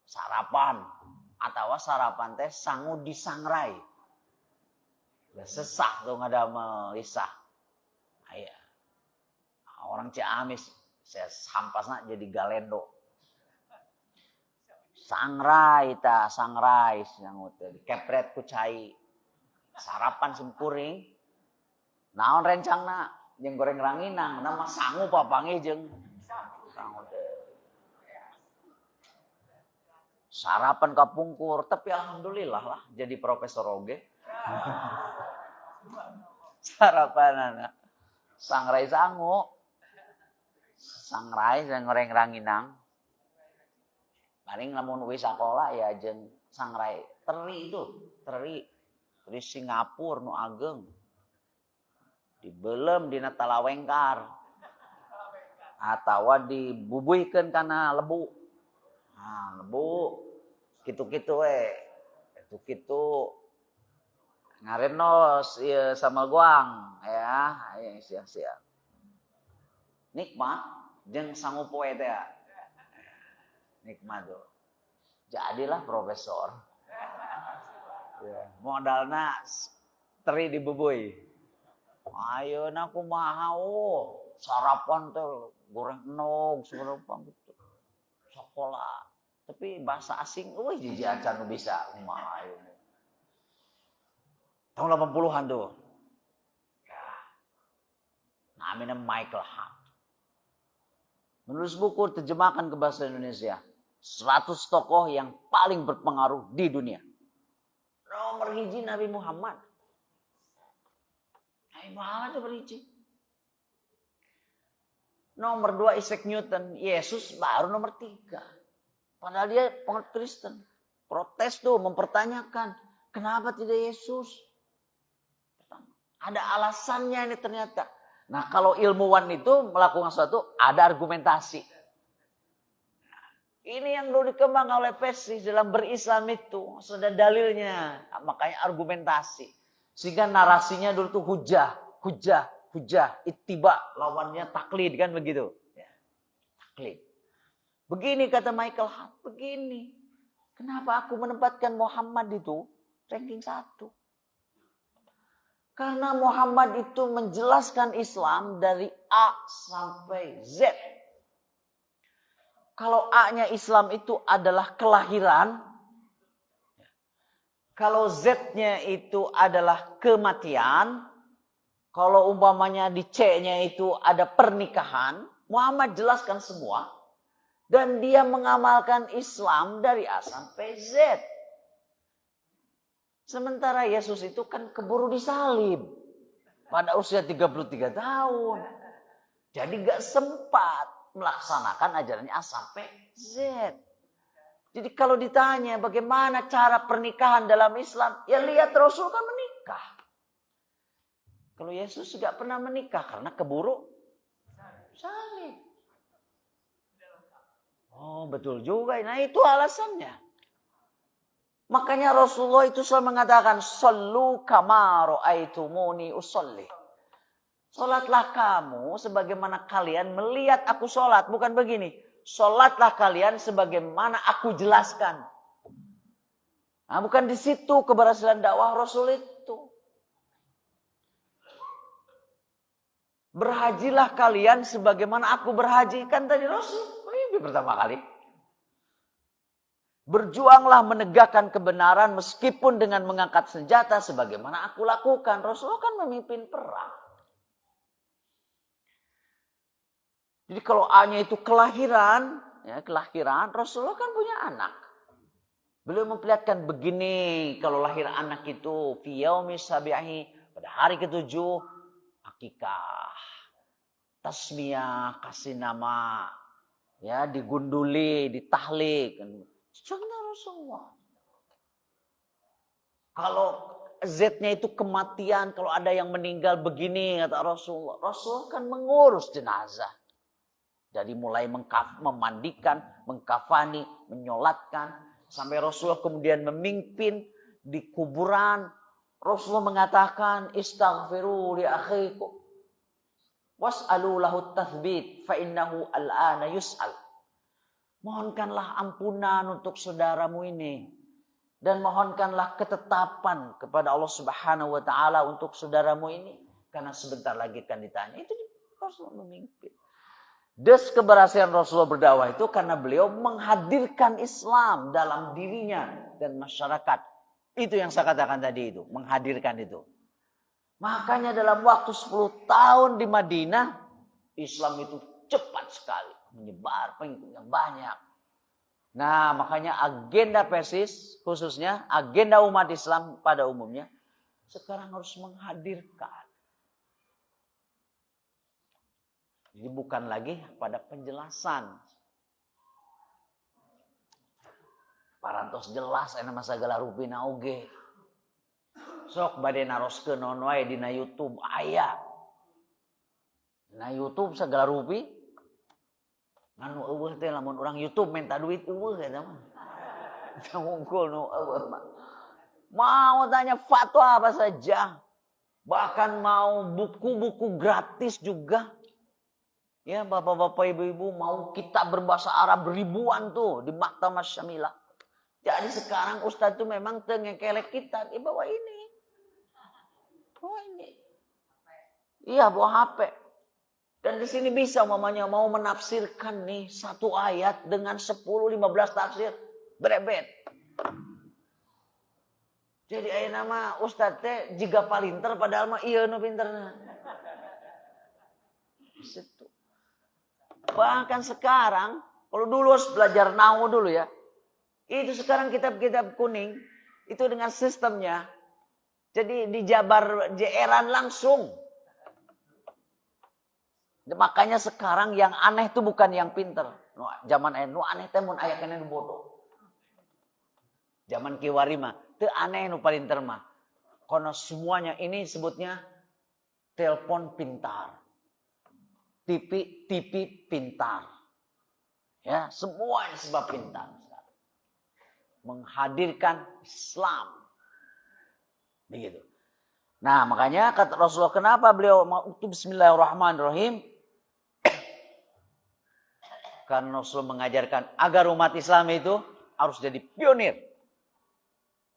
Sarapan atawa sarapan teh sangu disangrai. Sesah tuh ngadamel lisah. orang Ciamis, saya sampasna jadi galendo. Sangrai sangut kepret ku cai. Sarapan sempurring. Naon rencangna jeung goreng ranginang, nama sangu papange jeung sarapan kapungkur, tapi alhamdulillah lah jadi profesor oge. Sarapan sangrai sangu. Sangrai jeung goreng ranginang. Paling lamun wis sakola ya jeung sangrai teri Singapura nu ageng. Dibelem dina talawengkar. Atawa dibubuhkeun kana lebu. Nah, lebu kitu-kitu we. Kitu-kitu ngarenos ieu sambal goang ya, aya sia-sia. Nikmat jeung sangu poe teh. Nikmat tuh. Jadilah profesor. Ya, modalna teri dibubuy. Ayeuna kumaha sarapan teh goreng enog sarapan gitu. Sekolah. Tapi bahasa asing euy jijian nu bisa kumaha ayeuna. Tahun 80-an tuh. Ya. Namanya Michael Hart. Menulis buku terjemahkan ke bahasa Indonesia. 100 tokoh yang paling berpengaruh di dunia. Nomor 1 Nabi Muhammad. Nabi Muhammad nomor 1. Nomor 2 Isaac Newton. Yesus baru nomor 3. Padahal dia penganut Kristen. Protes tuh mempertanyakan. Kenapa tidak Yesus? Ada alasannya ini ternyata. Nah kalau ilmuwan itu melakukan sesuatu ada argumentasi. Ini yang dulu dikembangkan oleh Pessis dalam berislam itu. Sudah dalilnya. Makanya argumentasi. Sehingga narasinya dulu tuh hujah. Ittiba. Lawannya taklid kan begitu. Ya. Taklid. Begini kata Michael Hart. Begini. Kenapa aku menempatkan Muhammad itu ranking 1? Karena Muhammad itu menjelaskan Islam dari A sampai Z. Kalau A-nya Islam itu adalah kelahiran. Kalau Z-nya itu adalah kematian. Kalau umpamanya di C-nya itu ada pernikahan. Muhammad jelaskan semua. Dan dia mengamalkan Islam dari A sampai Z. Sementara Yesus itu kan keburu disalib. Pada usia 33 tahun. Jadi gak sempat melaksanakan ajarannya A sampai Z. Jadi kalau ditanya bagaimana cara pernikahan dalam Islam. Ya lihat Rasul kan menikah. Kalau Yesus gak pernah menikah karena keburu salib. Oh betul juga. Nah itu alasannya. Makanya Rasulullah itu selalu mengatakan sallu kama ra'aitumuni usolli. Salatlah kamu sebagaimana kalian melihat aku salat, bukan begini. Salatlah kalian sebagaimana aku jelaskan. Nah, bukan di situ keberhasilan dakwah Rasul itu. Berhajilah kalian sebagaimana aku berhaji, kan tadi Rasul mimpi pertama kali. Berjuanglah menegakkan kebenaran meskipun dengan mengangkat senjata sebagaimana aku lakukan. Rasulullah kan memimpin perang. Jadi kalau A-nya itu kelahiran, Rasulullah kan punya anak. Beliau memperlihatkan begini kalau lahir anak itu fi yaumi sabihi, pada hari ke-7 akikah. Tasmiyah, kasih nama, ya digunduli, ditahlik. Contoh Rasulullah. Kalau Z-nya itu kematian, kalau ada yang meninggal begini kata Rasulullah. Rasulullah kan mengurus jenazah. Jadi mulai memandikan, mengkafani, menyolatkan. Sampai Rasulullah kemudian memimpin di kuburan. Rasulullah mengatakan, istaghfiru li akhikum. Was'alu lahu tathbit fa innahu al-ana yus'al. Mohonkanlah ampunan untuk saudaramu ini. Dan mohonkanlah ketetapan kepada Allah Subhanahu wa ta'ala untuk saudaramu ini. Karena sebentar lagi akan ditanya. Itu Rasulullah memimpin. Keberhasilan Rasulullah berdakwah itu karena beliau menghadirkan Islam dalam dirinya dan masyarakat. Itu yang saya katakan tadi itu, menghadirkan itu. Makanya dalam waktu 10 tahun di Madinah, Islam itu cepat sekali menyebar, pengikutnya banyak. Nah, makanya agenda Persis, khususnya agenda umat Islam pada umumnya, sekarang harus menghadirkan. Jadi bukan lagi pada penjelasan. Parantos jelas enak masa segala rupina oge. Sok bade naroskeun naon wae dina YouTube aya. Na YouTube segala rupi. Nganu eueuh teh lamun urang YouTube minta duit eueuh eta mah. Teu ngungkul nu eueuh mah. Mau tanya fatwa apa saja. Bahkan mau buku-buku gratis juga. Ya, bapak-bapak, ibu-ibu mau kitab berbahasa Arab ribuan tuh di Maktabah Syamilah. Jadi sekarang Ustadz tuh memang tengekelek kitab. Bawa ini. Bawa ini. Iya, bawa HP. Dan di sini bisa mamanya mau menafsirkan nih satu ayat dengan 10-15 tafsir. Berebet. Jadi aya nama Ustadz teh jiga palinter padahal mah ieu nu pinterna. Situ. Bahkan sekarang, kalau dulu harus belajar nahwu dulu ya. Itu sekarang kitab-kitab kuning, itu dengan sistemnya. Jadi dijabar jeeran langsung. Makanya sekarang yang aneh itu bukan yang pinter. Zaman aneh teh mun aya keneh nu bodoh. Zaman kiwari mah, teu aneh nu palinter mah. Karena semuanya ini sebutnya telepon pintar. TV pintar. Ya, semuanya sebab pintar. Menghadirkan Islam. Begitu. Nah, makanya kata Rasulullah, kenapa beliau mengutus bismillahirrahmanirrahim? Karena Rasulullah mengajarkan agar umat Islam itu harus jadi pionir.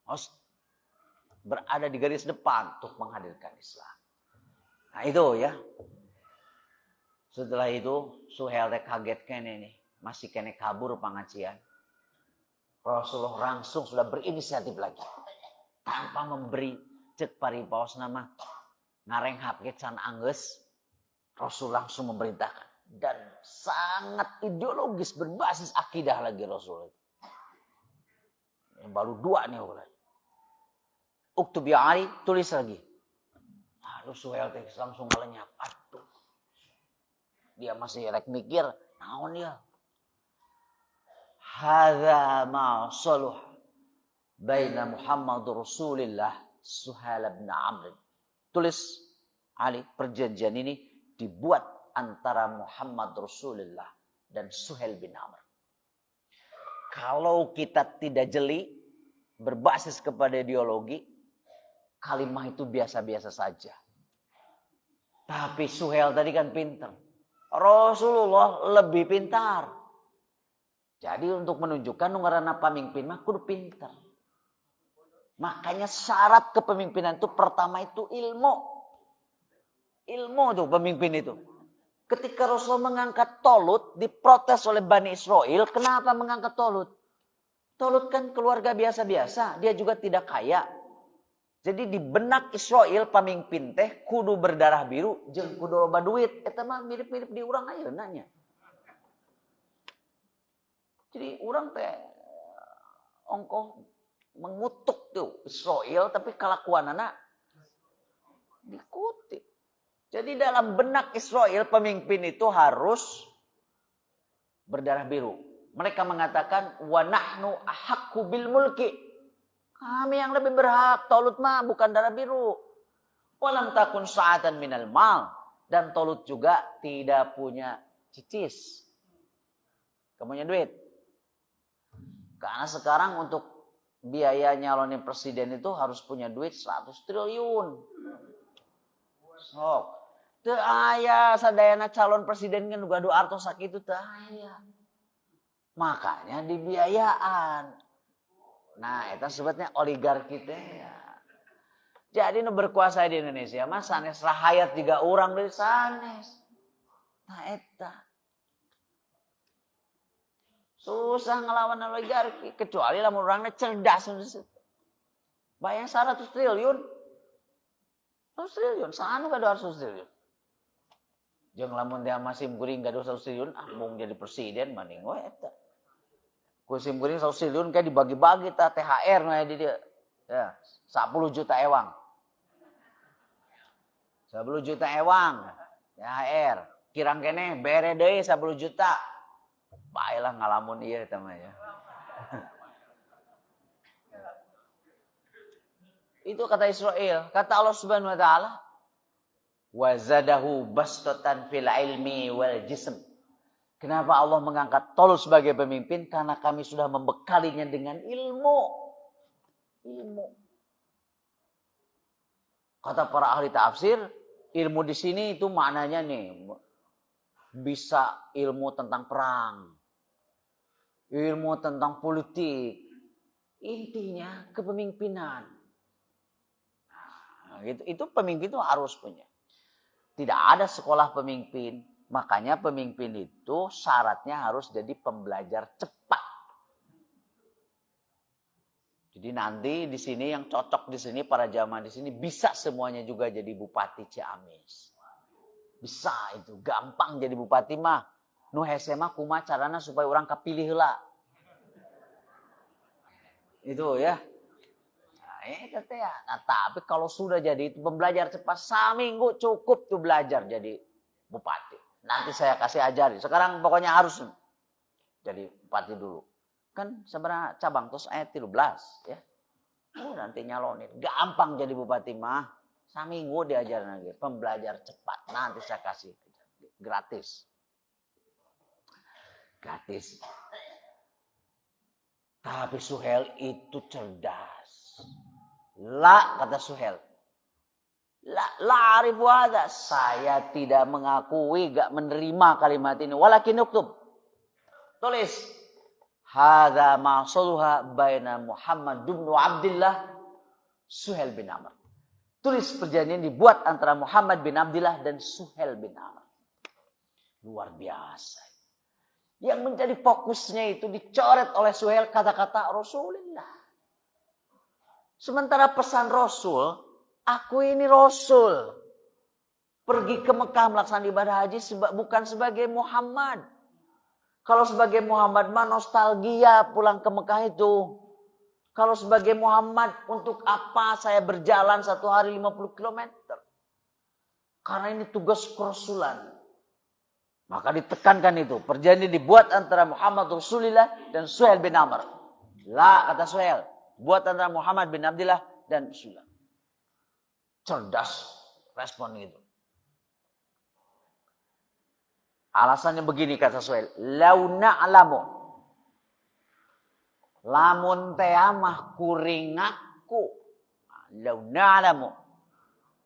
Harus berada di garis depan untuk menghadirkan Islam. Nah, itu ya. Setelah itu, Suhail teh kaget kene nih. Masih kene kabur pengajian. Rasulullah langsung sudah berinisiatif lagi. Tanpa memberi cek paripaos nama. Ngarenghap ke can anggeus. Rasul langsung memerintahkan. Dan sangat ideologis berbasis akidah lagi Rasul. Yang baru 2 nih. Uktub ya Ali, tulis lagi. Lalu Suhail teh langsung ngelenyap. Aduh. Dia masih rek mikir, naon ya? Hadza ma saluh baina Muhammadur Rasulillah Suhail bin Amr. Tulis Ali, perjanjian ini dibuat antara Muhammad Rasulullah dan Suhail bin Amr. Kalau kita tidak jeli berbasis kepada ideologi, kalimat itu biasa-biasa saja. Tapi Suhail tadi kan pintar. Rasulullah lebih pintar. Jadi untuk menunjukkan ngaranna pamimpin mah kudu pintar. Makanya syarat kepemimpinan itu pertama itu ilmu. Ilmu tuh pemimpin itu. Ketika Rasulullah mengangkat Tolut diprotes oleh Bani Israel, kenapa mengangkat Tolut? Tolut kan keluarga biasa-biasa, dia juga tidak kaya. Jadi di benak Israel pamimpin teh kudu berdarah biru jeung kudu loba duit. Eta mah mirip-mirip di urang ayeuna nya. Jadi urang teh ongkoh mengutuk tuh Israel tapi kelakuanana diikuti. Jadi dalam benak Israel pemimpin itu harus berdarah biru. Mereka mengatakan wa nahnu ahaqqu bil mulki. Kami yang lebih berhak. Tolut mah bukan darah biru. Walam takun sa'atan minal mal. Dan Tolut juga tidak punya cicis. Kamu punya duit. Karena sekarang untuk biaya nyalonin presiden itu harus punya duit 100 triliun. Sok. Teu aya sadayana calon presiden kan juga artos sakitu teu aya. Makanya dibiayaan. Nah, itu sebetulnya oligarki teh ya. Jadi nu berkuasa di Indonesia mah sanes rahayat juga urang deui sanes. Nah eta. Susah ngelawan oligarki. Kecuali lamun orangnya cerdas. Bayang 100 triliun. 100 triliun. Sana gak ada 100 triliun. Jangan lamun dia masih kuring gak ada 100 triliun. Mau jadi presiden. Maning. Wah, itu. Kusim kuring 100 triliun kayak dibagi-bagi. THR. Nah, dia. Ya, 10 juta ewang. 10 juta ewang. THR. Kirang kene bere deui 10 juta. Baiklah ngalamun ieu tamanya. Itu kata Israel, kata Allah Subhanahu wa taala, wa zadahu bastatan fil ilmi wal jism. Kenapa Allah mengangkat Tolus sebagai pemimpin? Karena kami sudah membekalinya dengan ilmu. Ilmu. Kata para ahli tafsir, ilmu di sini itu maknanya nih, bisa ilmu tentang perang, ilmu tentang politik, intinya kepemimpinan. Nah, itu pemimpin itu harus punya. Tidak ada sekolah pemimpin, makanya pemimpin itu syaratnya harus jadi pembelajar cepat. Jadi nanti di sini yang cocok di sini para jamaah di sini bisa semuanya juga jadi bupati Ciamis. Bisa itu, gampang jadi bupati mah. Nu hese mah kumaha carana supaya orang kapilih heula. Itu ya. Itu ya. Nah, tapi kalau sudah jadi itu pembelajar cepat, seminggu cukup tuh belajar jadi bupati. Nanti saya kasih ajari. Sekarang pokoknya harus jadi bupati dulu. Kan sebenarnya cabang terus ayat 13 ya. Nanti nyalonin. Gampang jadi bupati mah. Seminggu diajarin lagi. Pembelajar cepat. Nanti saya kasih gratis. Gratis. Tapi Suhel itu cerdas. La kata Suhel. La arifu hadza. Saya tidak mengakui, gak menerima kalimat ini. Walakin uktub. Tulis. Hadza ma suluha baina Muhammad bin Abdullah Suhel bin Amr. Tulis perjanjian dibuat antara Muhammad bin Abdullah dan Suhel bin Amr. Luar biasa. Yang menjadi fokusnya itu dicoret oleh Suhel kata-kata Rasulullah. Sementara pesan Rasul, aku ini Rasul. Pergi ke Mekah melaksanakan ibadah haji bukan sebagai Muhammad. Kalau sebagai Muhammad mah nostalgia pulang ke Mekah itu. Kalau sebagai Muhammad untuk apa saya berjalan 1 hari 50 km? Karena ini tugas kerasulan. Maka ditekankan itu. Perjanjian dibuat antara Muhammad Rasulullah dan Suhel bin Amr. La kata Suhel. Buat antara Muhammad bin Abdullah dan Rasulullah. Cerdas respon itu. Alasannya begini kata Suhel. Lau na'lamu. Lamun teamah kuringaku. Lau na'lamu.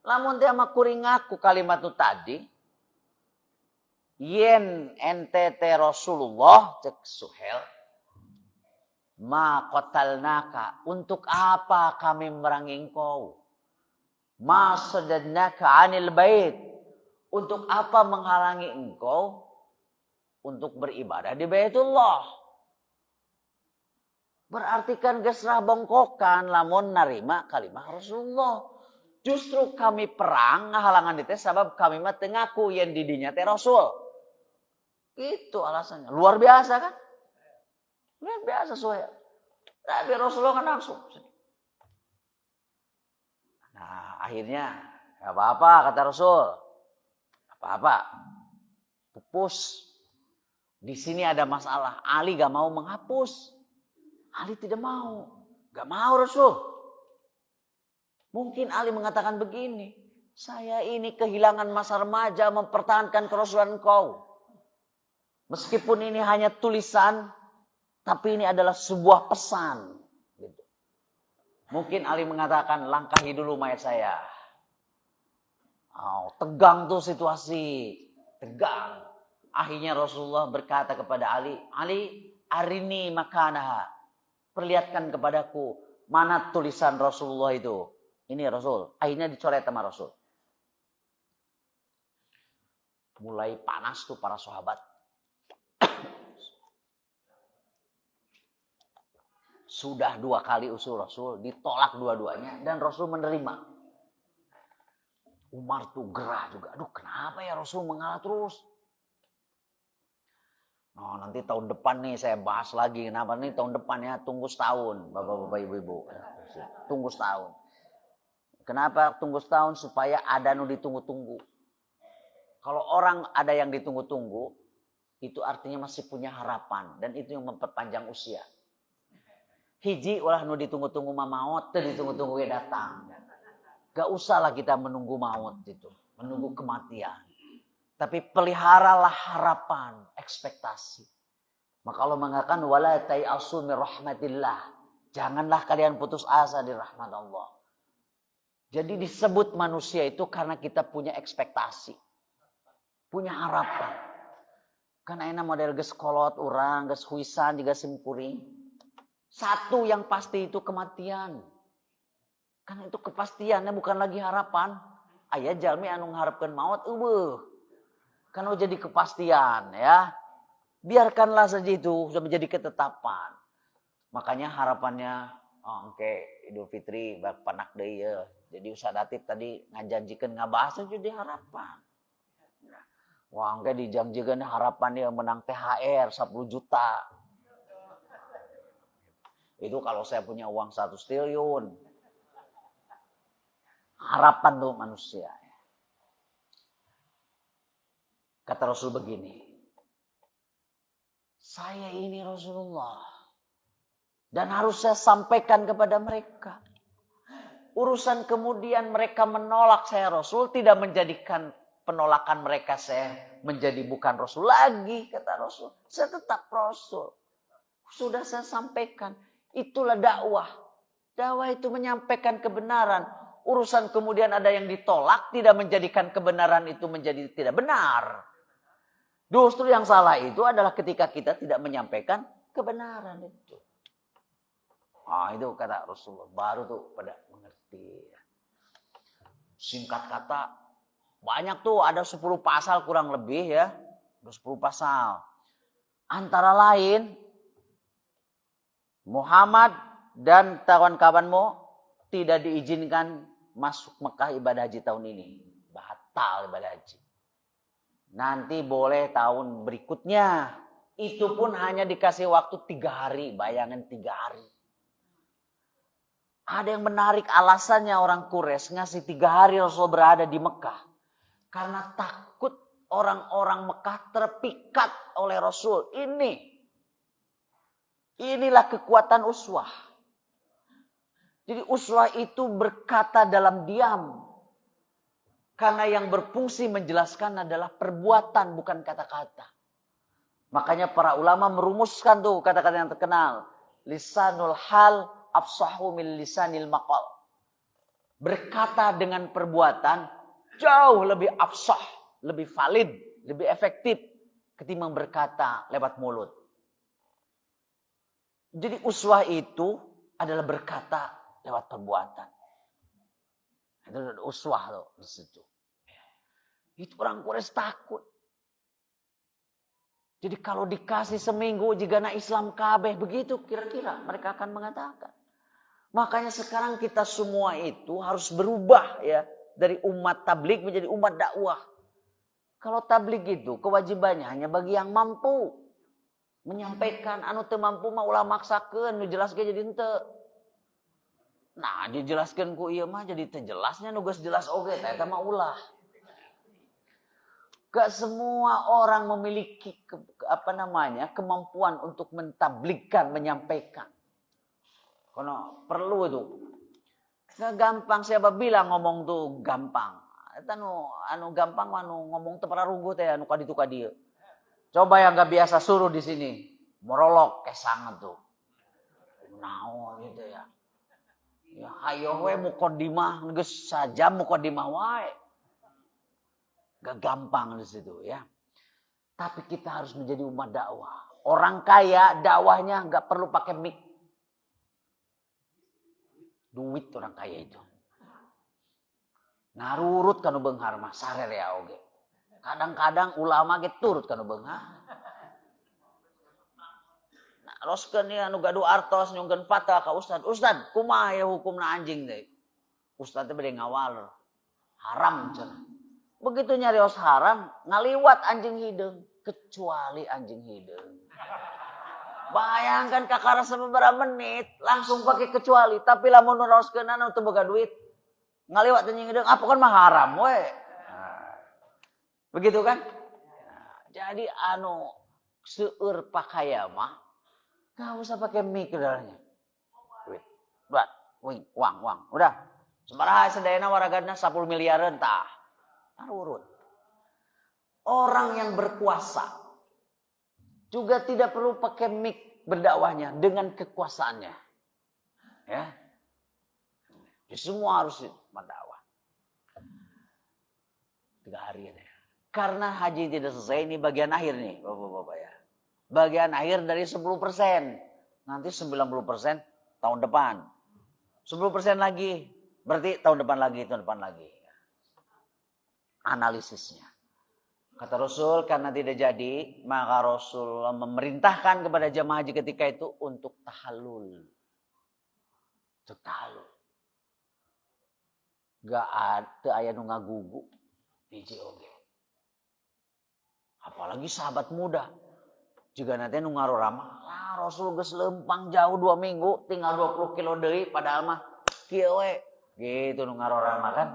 Lamun teamah kuringaku kalimat itu tadi. Yen NTT Rasulullah cek Suhel. Ma qatalnaka. Untuk apa kami merangi engkau? Ma sadadnaka anil bait. Untuk apa menghalangi engkau? Untuk beribadah di Baitullah. Berarti kan gesrah bongkokan. Lamun narima kalimah Rasulullah. Justru kami perang ngahalangan itu sebab kami mah teu ngaku yen didinya teh Rasul. Itu alasannya. Luar biasa kan? Luar biasa Suhel. Tapi Rasulullah kan langsung. Nah akhirnya gak apa-apa kata Rasul. Apa-apa. Pupus. Di sini ada masalah. Ali gak mau menghapus. Ali tidak mau. Gak mau Rasul. Mungkin Ali mengatakan begini. Saya ini kehilangan masa remaja mempertahankan kerasulan kau. Meskipun ini hanya tulisan. Tapi ini adalah sebuah pesan. Gitu. Mungkin Ali mengatakan, langkahi dulu mayat saya. Oh, tegang tuh situasi. Tegang. Akhirnya Rasulullah berkata kepada Ali, Ali, arini makanaha. Perlihatkan kepadaku, mana tulisan Rasulullah itu. Ini Rasul. Akhirnya dicoret sama Rasul. Mulai panas tuh para sahabat. Sudah 2 kali usul Rasul, ditolak dua-duanya dan Rasul menerima. Umar tuh gerah juga. Aduh, kenapa ya Rasul mengalah terus? Oh, nanti tahun depan nih saya bahas lagi. Kenapa nih tahun depan ya? Tunggu setahun, bapak-bapak, ibu-ibu. Tunggu setahun. Kenapa tunggu setahun? Supaya ada yang ditunggu-tunggu. Kalau orang ada yang ditunggu-tunggu, itu artinya masih punya harapan. Dan itu yang memperpanjang usia. Hiji ulah nu ditunggu-tunggu maut, ditunggu-tunggu datang. Gak usahlah kita menunggu maut itu, menunggu kematian. Tapi peliharalah harapan, ekspektasi. Maka Allah mengatakan wala tayasu min rahmatillah. Janganlah kalian putus asa di rahmat Allah. Jadi disebut manusia itu karena kita punya ekspektasi. Punya harapan. Karena enak model geus kolot urang, geus huisan juga simkuring. Satu yang pasti itu kematian. Karena itu kepastiannya bukan lagi harapan. Aya jalmi anu ngharepkeun maut eueuh. Karena jadi kepastian ya. Biarkanlah saja itu sudah menjadi ketetapan. Makanya harapannya Idul Fitri panak deui ya. Jadi Ustaz Latif tadi ngajanjikeun ngabahas jadi harapan. Wah, engke dijanjikeun harapan dia menang THR 10 juta. Itu kalau saya punya uang 1 triliun. Harapan tuh manusia. Kata Rasul begini. Saya ini Rasulullah. Dan harus saya sampaikan kepada mereka. Urusan kemudian mereka menolak saya Rasul. Tidak menjadikan penolakan mereka saya menjadi bukan Rasul lagi. Kata Rasul. Saya tetap Rasul. Sudah saya sampaikan. Itulah dakwah. Dakwah itu menyampaikan kebenaran. Urusan kemudian ada yang ditolak, tidak menjadikan kebenaran itu menjadi tidak benar. Justru yang salah itu adalah ketika kita tidak menyampaikan kebenaran itu. Itu kata Rasulullah. Baru tuh pada mengerti. Singkat kata, banyak tuh ada 10 pasal kurang lebih ya. Ada 10 pasal. Antara lain, Muhammad dan kawan-kawanmu tidak diizinkan masuk Mekah ibadah haji tahun ini. Batal ibadah haji. Nanti boleh tahun berikutnya. Itu pun hanya dikasih waktu 3 hari. Bayangin 3 hari. Ada yang menarik alasannya orang Quraisy ngasih 3 hari Rasul berada di Mekah. Karena takut orang-orang Mekah terpikat oleh Rasul. Inilah kekuatan uswah. Jadi uswah itu berkata dalam diam. Karena yang berfungsi menjelaskan adalah perbuatan bukan kata-kata. Makanya para ulama merumuskan tuh kata-kata yang terkenal. Lisanul hal afsahu min lisanil maqal. Berkata dengan perbuatan jauh lebih afsah, lebih valid, lebih efektif ketimbang berkata lewat mulut. Jadi uswah itu adalah berkata lewat perbuatan. Itu uswah loh di situ. Itu orang Quraisy takut. Jadi kalau dikasih seminggu jika na Islam kabeh begitu kira-kira mereka akan mengatakan. Makanya sekarang kita semua itu harus berubah ya dari umat tabligh menjadi umat dakwah. Kalau tabligh itu kewajibannya hanya bagi yang mampu menyampaikan, anu teu mampu mah ulah maksakeun, nu jelaskeun jadi henteu. Nah, dijelaskan ku ieu mah jadi teu jelasnya nu geus jelas oge eta mah ulah. Gak semua orang memiliki kemampuan untuk mentabligkan, menyampaikan. Karena perlu itu. Gak gampang siapa bilang ngomong tuh gampang. Eta anu gampang anu ngomong teu pararuguh teh anu kaditu ka dieu. Coba yang gak biasa suruh di sini morolog kesanget tuh. Naon gitu ya. Ya hayo we muqaddimah geus sajam muqaddimah wae. Gak gampang di situ ya. Tapi kita harus menjadi umat dakwah. Orang kaya dakwahnya gak perlu pakai mic. Duit orang kaya itu. Narurut kanu beunghar mah sarerea oge. Kadang-kadang ulama ge turut kanu beunghar. Nah, Roskeun ieu anu gaduh artos nyungkeun fatwa ka ustad. Ustad, kumaha ya hukumna anjing teh? Ustad teh bade ngawal. Haram cenah. Begitu nyarios haram, ngaliwat anjing hideung, kecuali anjing hideung. Bayangkan kakara beberapa menit langsung pakai kecuali, tapi lamun nuroskeun anu teu boga duit, ngaliwat anjing hideung, apa kan mah haram we. Nah, begitu kan? Nah, jadi anu seueur pakaya mah enggak usah pakai mic udahnya. Duit. Buat, uang. Udah. Sabaraha sadayana waragadna 10 miliareun tah. Urut. Orang yang berkuasa juga tidak perlu pakai mic berdakwahnya dengan kekuasaannya. Ya. Semua harus berdakwah. 3 hari ya. Karena haji tidak selesai, ini bagian akhir nih, Bapak-bapak ya. Bagian akhir dari 10%. Nanti 90% tahun depan. 10% lagi, berarti tahun depan lagi. Analisisnya. Kata Rasul, karena tidak jadi, maka Rasul memerintahkan kepada jamaah haji ketika itu untuk tahallul. Gak ada aya nu ngagugu hiji oge. Apalagi sahabat muda. Juga nanti nu ngarorama, Rasul geus lempang jauh 2 minggu, tinggal 20 kilo deui padahal mah kieu we. Gitu nu ngarorama kan.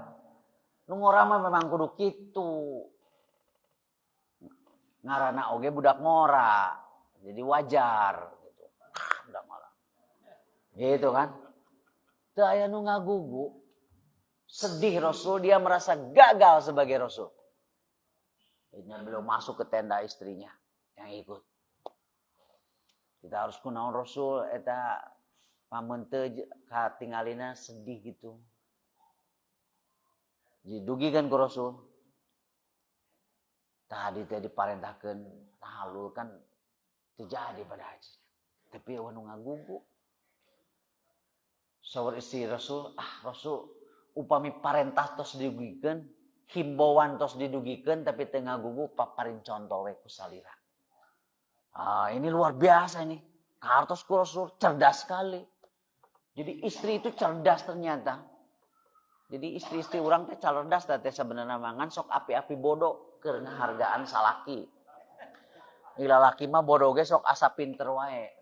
Nu ngorama memang kudu kitu. Ngarana oge budak ngora. Jadi wajar gitu. Budak ngora. Gitu kan. Teu aya nu ngagugu. Sedih Rasul, dia merasa gagal sebagai Rasul. Ini belum masuk ke tenda istrinya yang ikut. Kita harus kunaon Rasul eta pamun teu katingalina sedih gitu. Didugikeun ku Rasul. Tadi teh diparentahkeun tahallul kan terjadi pada haji. Tapi eueuh nu ngagugu. Saur istri Rasul, Rasul upami parentah tos didugikeun, himbauan tos didugikeun tapi teu ngagugu paparin contoh we ku salira. Ini luar biasa ini. Kartos ku Rasul cerdas sekali. Jadi istri itu cerdas ternyata. Jadi istri-istri orang teh cerdas teh sebenarnya mangan sok api-api bodoh keur ngahargaan salaki. Ila laki mah bodoh ge sok asa pinter wae.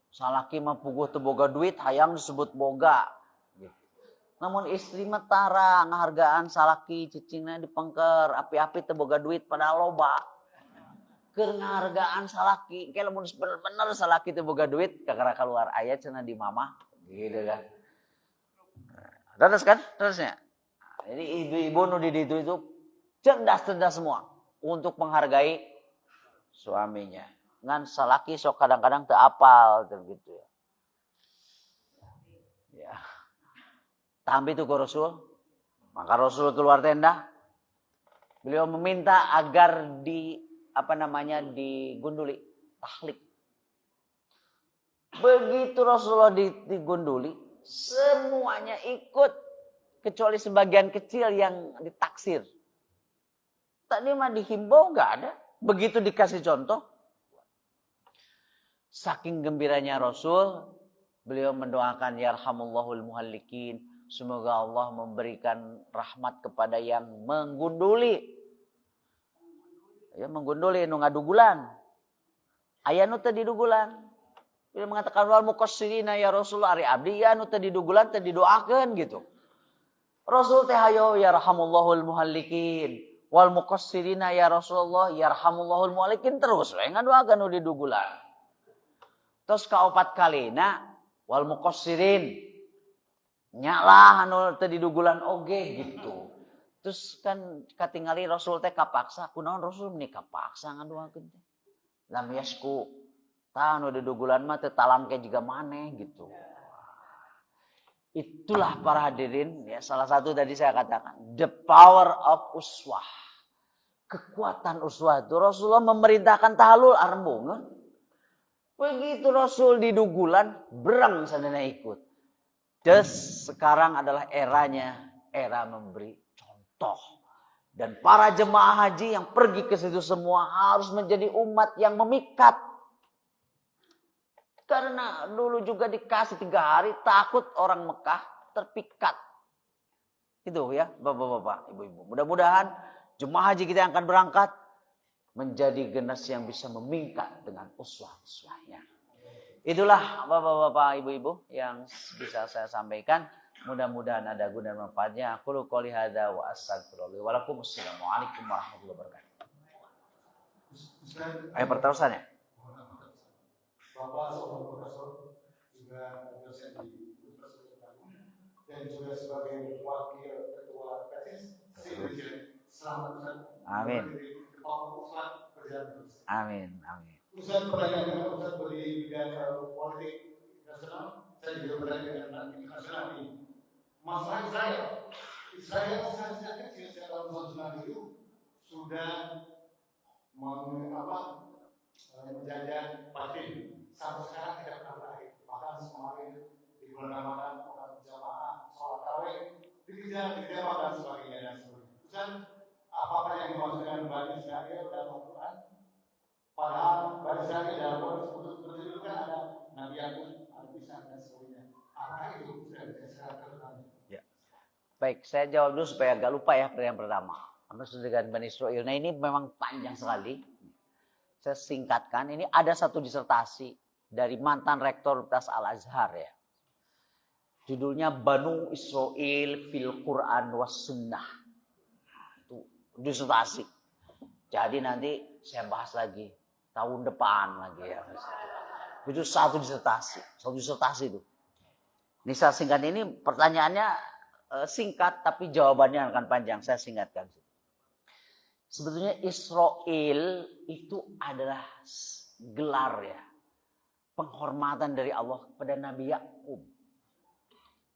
Salaki mah puguh teu boga duit hayang disebut boga. Gitu. Namun istri mah tara ngahargaan salaki cicingna dipengker, api-api teu boga duit padahal loba. Keur ngahargaan salaki, kayak lamun bener-bener salaki teu boga duit, kakara keluar aya cenah di mamah, gitu kan. Terus kan? Terusnya. Jadi ibu-ibu nu di ditu itu cerdas-cerdas semua untuk menghargai suaminya. Ngan salaki sok kadang-kadang teu apal gitu ya. Ya. Tambi itu ke Rasul. Maka Rasul keluar tenda. Beliau meminta agar digunduli, tahlik. Begitu Rasulullah digunduli, semuanya ikut kecuali sebagian kecil yang ditaksir. Tadi mah dihimbau nggak ada. Begitu dikasih contoh, saking gembiranya Rasul, beliau mendoakan yarhamullahul muhallikin, semoga Allah memberikan rahmat kepada yang menggunduli. Ya menggunduli nu ngadugulan. Aya nu teu didugulan. Dia mengatakan wal muqassirina ya Rasulullah ari abdi ya nu teu didugulan teu didoakeun gitu. Rasul teh hayo yarhamullahul muhallikin wal muqassirina ya Rasulullah yarhamullahul muhallikin terus we ngadoakeun nu didugulan. Terus kaopat kalina wal muqassirin nya lah anu teu didugulan oge gitu. Terus kan katingali Rasul teh kapaksa, kunaon Rasul meni kapaksa ngadoakeun teh. Lam yasku tah anu didugulan mah teu talangke jiga maneh gitu. Itulah para hadirin ya, salah satu tadi saya katakan the power of uswah. Kekuatan uswah itu Rasulullah memerintahkan tahallul arembungeun. Begitu Rasul didugulan, berang sadana ikut. Terus sekarang adalah eranya, era memberi contoh. Dan para jemaah haji yang pergi ke situ semua harus menjadi umat yang memikat. Karena dulu juga dikasih 3 hari, takut orang Mekah terpikat. Itu ya, bapak-bapak, ibu-ibu. Mudah-mudahan jemaah haji kita yang akan berangkat menjadi generasi yang bisa memingkat dengan uswah-uswahnya. Itulah bapak-bapak, ibu-ibu yang bisa saya sampaikan. Mudah-mudahan ada guna dan manfaatnya. Aku qouli hadza wa astaghfirullah wa lakum. Assalamualaikum warahmatullahi wabarakatuh. Ayo perterusannya. Bapak seorang profesor, juga dosen di Universitas Bandung, dan juga sebagai wakil ketua PSIS se-Indonesia. Selamat Ustaz. Amin. Amin. Amin. Ustaz pertanyaan Ustaz di bidang politik nasional, saya juga bertanya dengan internasional ini. Masalah Israel seharusnya sejak tahun 1997 sudah menjajah Palestina. Sampai sekarang tidak pernah berakhir. Bahkan kemarin di bulan Ramadan orang berjamaah sholat tarawih dikejar dan sebagainya dan sebagainya. Ustaz, apakah yang dimaksudkan Bani Israel dalam Al-Quran? Padahal Bani Israel dalam Al-Quran seperti kan ada Nabi Yakub, ada Isa dan sebagainya. Apakah itu sudah saya ya. Baik, saya jawab dulu supaya agak lupa ya pertanyaan pertama. Maksud dengan Bani Israel. Nah ini memang panjang sekali. Saya singkatkan. Ini ada satu disertasi dari mantan rektor Universitas Al-Azhar ya. Judulnya Banu Israel fil Quran was Sunnah. Itu disertasi. Jadi nanti saya bahas lagi tahun depan lagi ya. Itu satu disertasi itu. Ini saya singkat ini pertanyaannya singkat tapi jawabannya akan panjang. Saya singkatkan. Sebetulnya Israel itu adalah gelar ya. Penghormatan dari Allah kepada Nabi Yakub.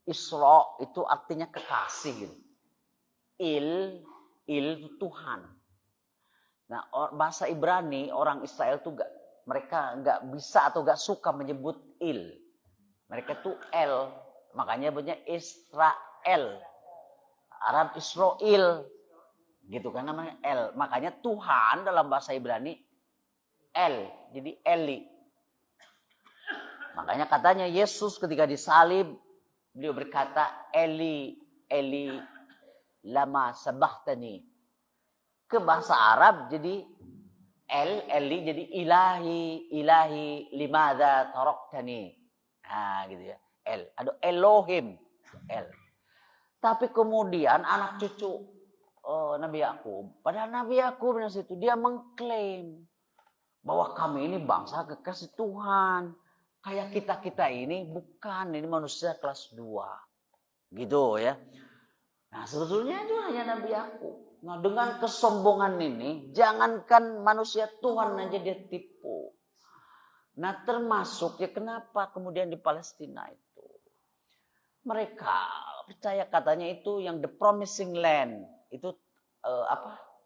Isra itu artinya kekasih. Gitu. Il itu Tuhan. Nah bahasa Ibrani orang Israel tuh mereka nggak bisa atau nggak suka menyebut il. Mereka tuh el, makanya punya Israel. Arab Israel, gitu kan namanya el. Makanya Tuhan dalam bahasa Ibrani el, jadi Eli. Makanya katanya Yesus ketika disalib, beliau berkata, Eli, Eli, lama sabachthani. Ke bahasa Arab jadi Eli jadi ilahi, ilahi, limadza taraktani. Nah gitu ya, El. Ada Elohim, El. Tapi kemudian anak cucu Nabi Yakub, padahal Nabi Yakub dari situ dia mengklaim bahwa kami ini bangsa kekasih Tuhan. Kayak kita ini bukan, ini manusia kelas 2. Gitu ya. Nah sebetulnya itu hanya Nabi Yakub. Nah dengan kesombongan ini, jangankan manusia Tuhan aja dia tipu. Nah termasuk ya kenapa kemudian di Palestina itu. Mereka percaya katanya itu yang the promising land. Itu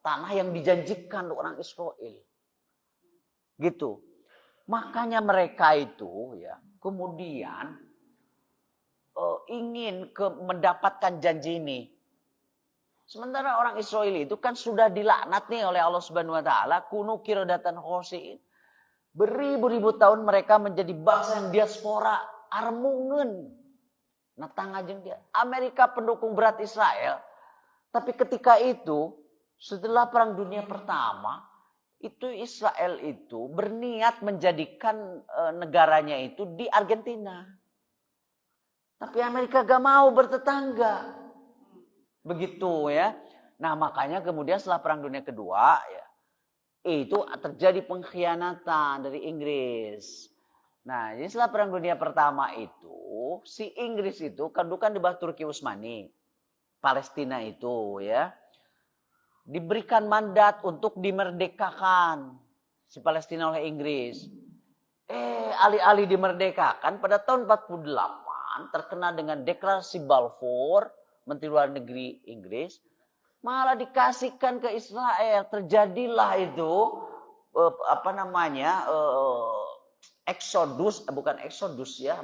tanah yang dijanjikan untuk orang Israel. Gitu. Makanya mereka itu ya kemudian ingin mendapatkan janji ini. Sementara orang Israel itu kan sudah dilaknat nih oleh Allah Subhanahu wa taala, kunu qiradatan khosiin. Beribu-ribu tahun mereka menjadi bangsa yang diaspora armungeun. Nah tangajeng dia Amerika pendukung berat Israel. Tapi ketika itu setelah Perang Dunia Pertama itu Israel itu berniat menjadikan negaranya itu di Argentina. Tapi Amerika gak mau bertetangga. Begitu ya. Nah makanya kemudian setelah Perang Dunia Kedua ya, itu terjadi pengkhianatan dari Inggris. Nah jadi setelah Perang Dunia Pertama itu si Inggris itu kan di bawah Turki Utsmani. Palestina itu ya. Diberikan mandat untuk dimerdekakan si Palestina oleh Inggris. Alih-alih dimerdekakan pada tahun 48 terkena dengan deklarasi Balfour, Menteri Luar Negeri Inggris, malah dikasihkan ke Israel. Terjadilah itu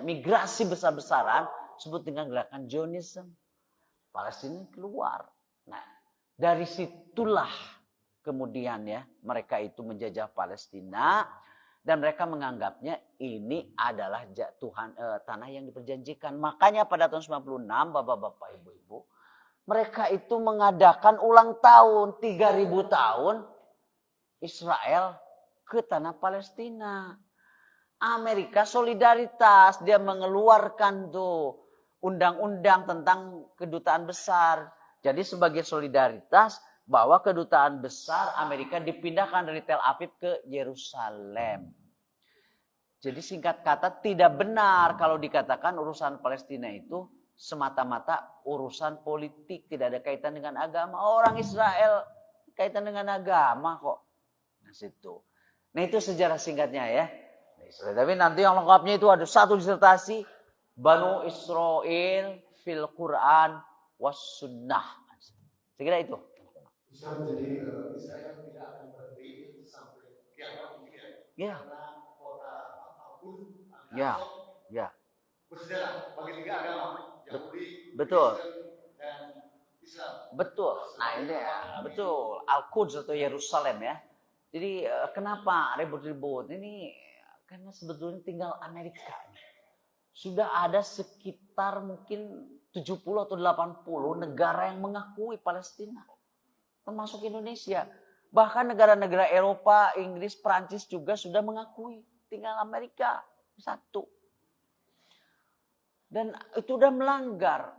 migrasi besar-besaran disebut dengan gerakan Zionisme. Palestina keluar. Nah, dari situlah kemudian ya mereka itu menjajah Palestina Dan mereka menganggapnya ini adalah tanah yang diperjanjikan. Makanya pada tahun 96, Bapak-bapak, Ibu-ibu, mereka itu mengadakan ulang tahun 3000 tahun Israel ke tanah Palestina. Amerika solidaritas, dia mengeluarkan tuh undang-undang tentang kedutaan besar. Jadi sebagai solidaritas bahwa kedutaan besar Amerika dipindahkan dari Tel Aviv ke Yerusalem. Jadi singkat kata tidak benar kalau dikatakan urusan Palestina itu semata-mata urusan politik, tidak ada kaitan dengan agama. Orang Israel kaitan dengan agama kok. Nah itu sejarah singkatnya ya. Tapi nanti yang lengkapnya itu ada satu disertasi Banu Israel fil Quran was sunnah. Saya kira itu. Bisa menjadi Israel tidak akan berhenti sampai kiamat gitu ya. Karena kota Al-Quds, Ya. bersejarah bagi tiga agama, Yahudi, betul. Kristen, dan Islam. Betul. Nah ini ya, betul. Al-Quds atau Yerusalem ya. Jadi kenapa ribut-ribut? Ini karena sebetulnya tinggal Amerika. Sudah ada sekitar mungkin 70 atau 80 negara yang mengakui Palestina. Termasuk Indonesia. Bahkan negara-negara Eropa, Inggris, Prancis juga sudah mengakui. Tinggal Amerika satu. Dan itu udah melanggar.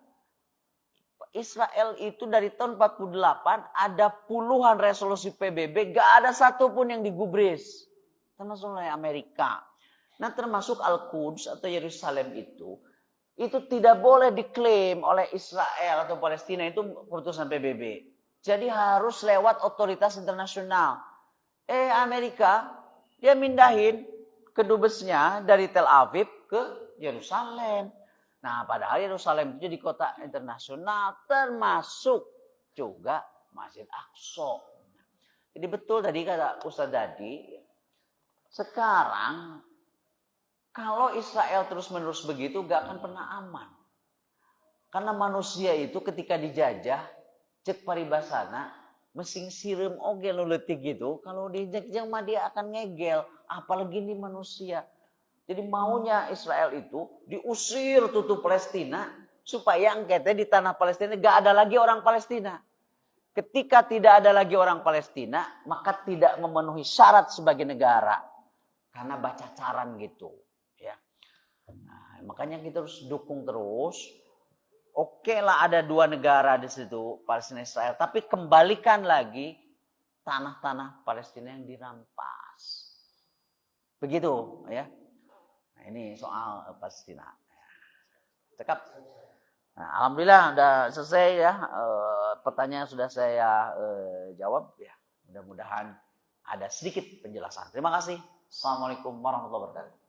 Israel itu dari tahun 48 ada puluhan resolusi PBB, gak ada satupun yang digubris. Termasuk oleh Amerika. Nah termasuk Al-Quds atau Yerusalem itu tidak boleh diklaim oleh Israel atau Palestina, itu keputusan PBB. Jadi harus lewat otoritas internasional. Amerika dia mindahin kedubesnya dari Tel Aviv ke Yerusalem. Nah padahal Yerusalem itu jadi kota internasional, termasuk juga Masjid Aqsa. Jadi betul tadi kata Ustaz Dadi, sekarang kalau Israel terus-menerus begitu gak akan pernah aman. Karena manusia itu ketika dijajah, cek paribasana, mesing sirim oge letik gitu, kalau dijajah mah dia akan ngegel, apalagi ini manusia. Jadi maunya Israel itu diusir tutup Palestina, supaya angketnya di tanah Palestina gak ada lagi orang Palestina. Ketika tidak ada lagi orang Palestina, maka tidak memenuhi syarat sebagai negara. Karena baca caran gitu. Ya. Nah, makanya kita harus dukung terus. Oke lah ada dua negara di situ, Palestina Israel. Tapi kembalikan lagi tanah-tanah Palestina yang dirampas. Begitu ya. Nah, ini soal Palestina. Cekap. Nah, alhamdulillah udah selesai ya. Pertanyaan sudah saya jawab ya. Mudah-mudahan ada sedikit penjelasan. Terima kasih. Assalamualaikum warahmatullahi wabarakatuh.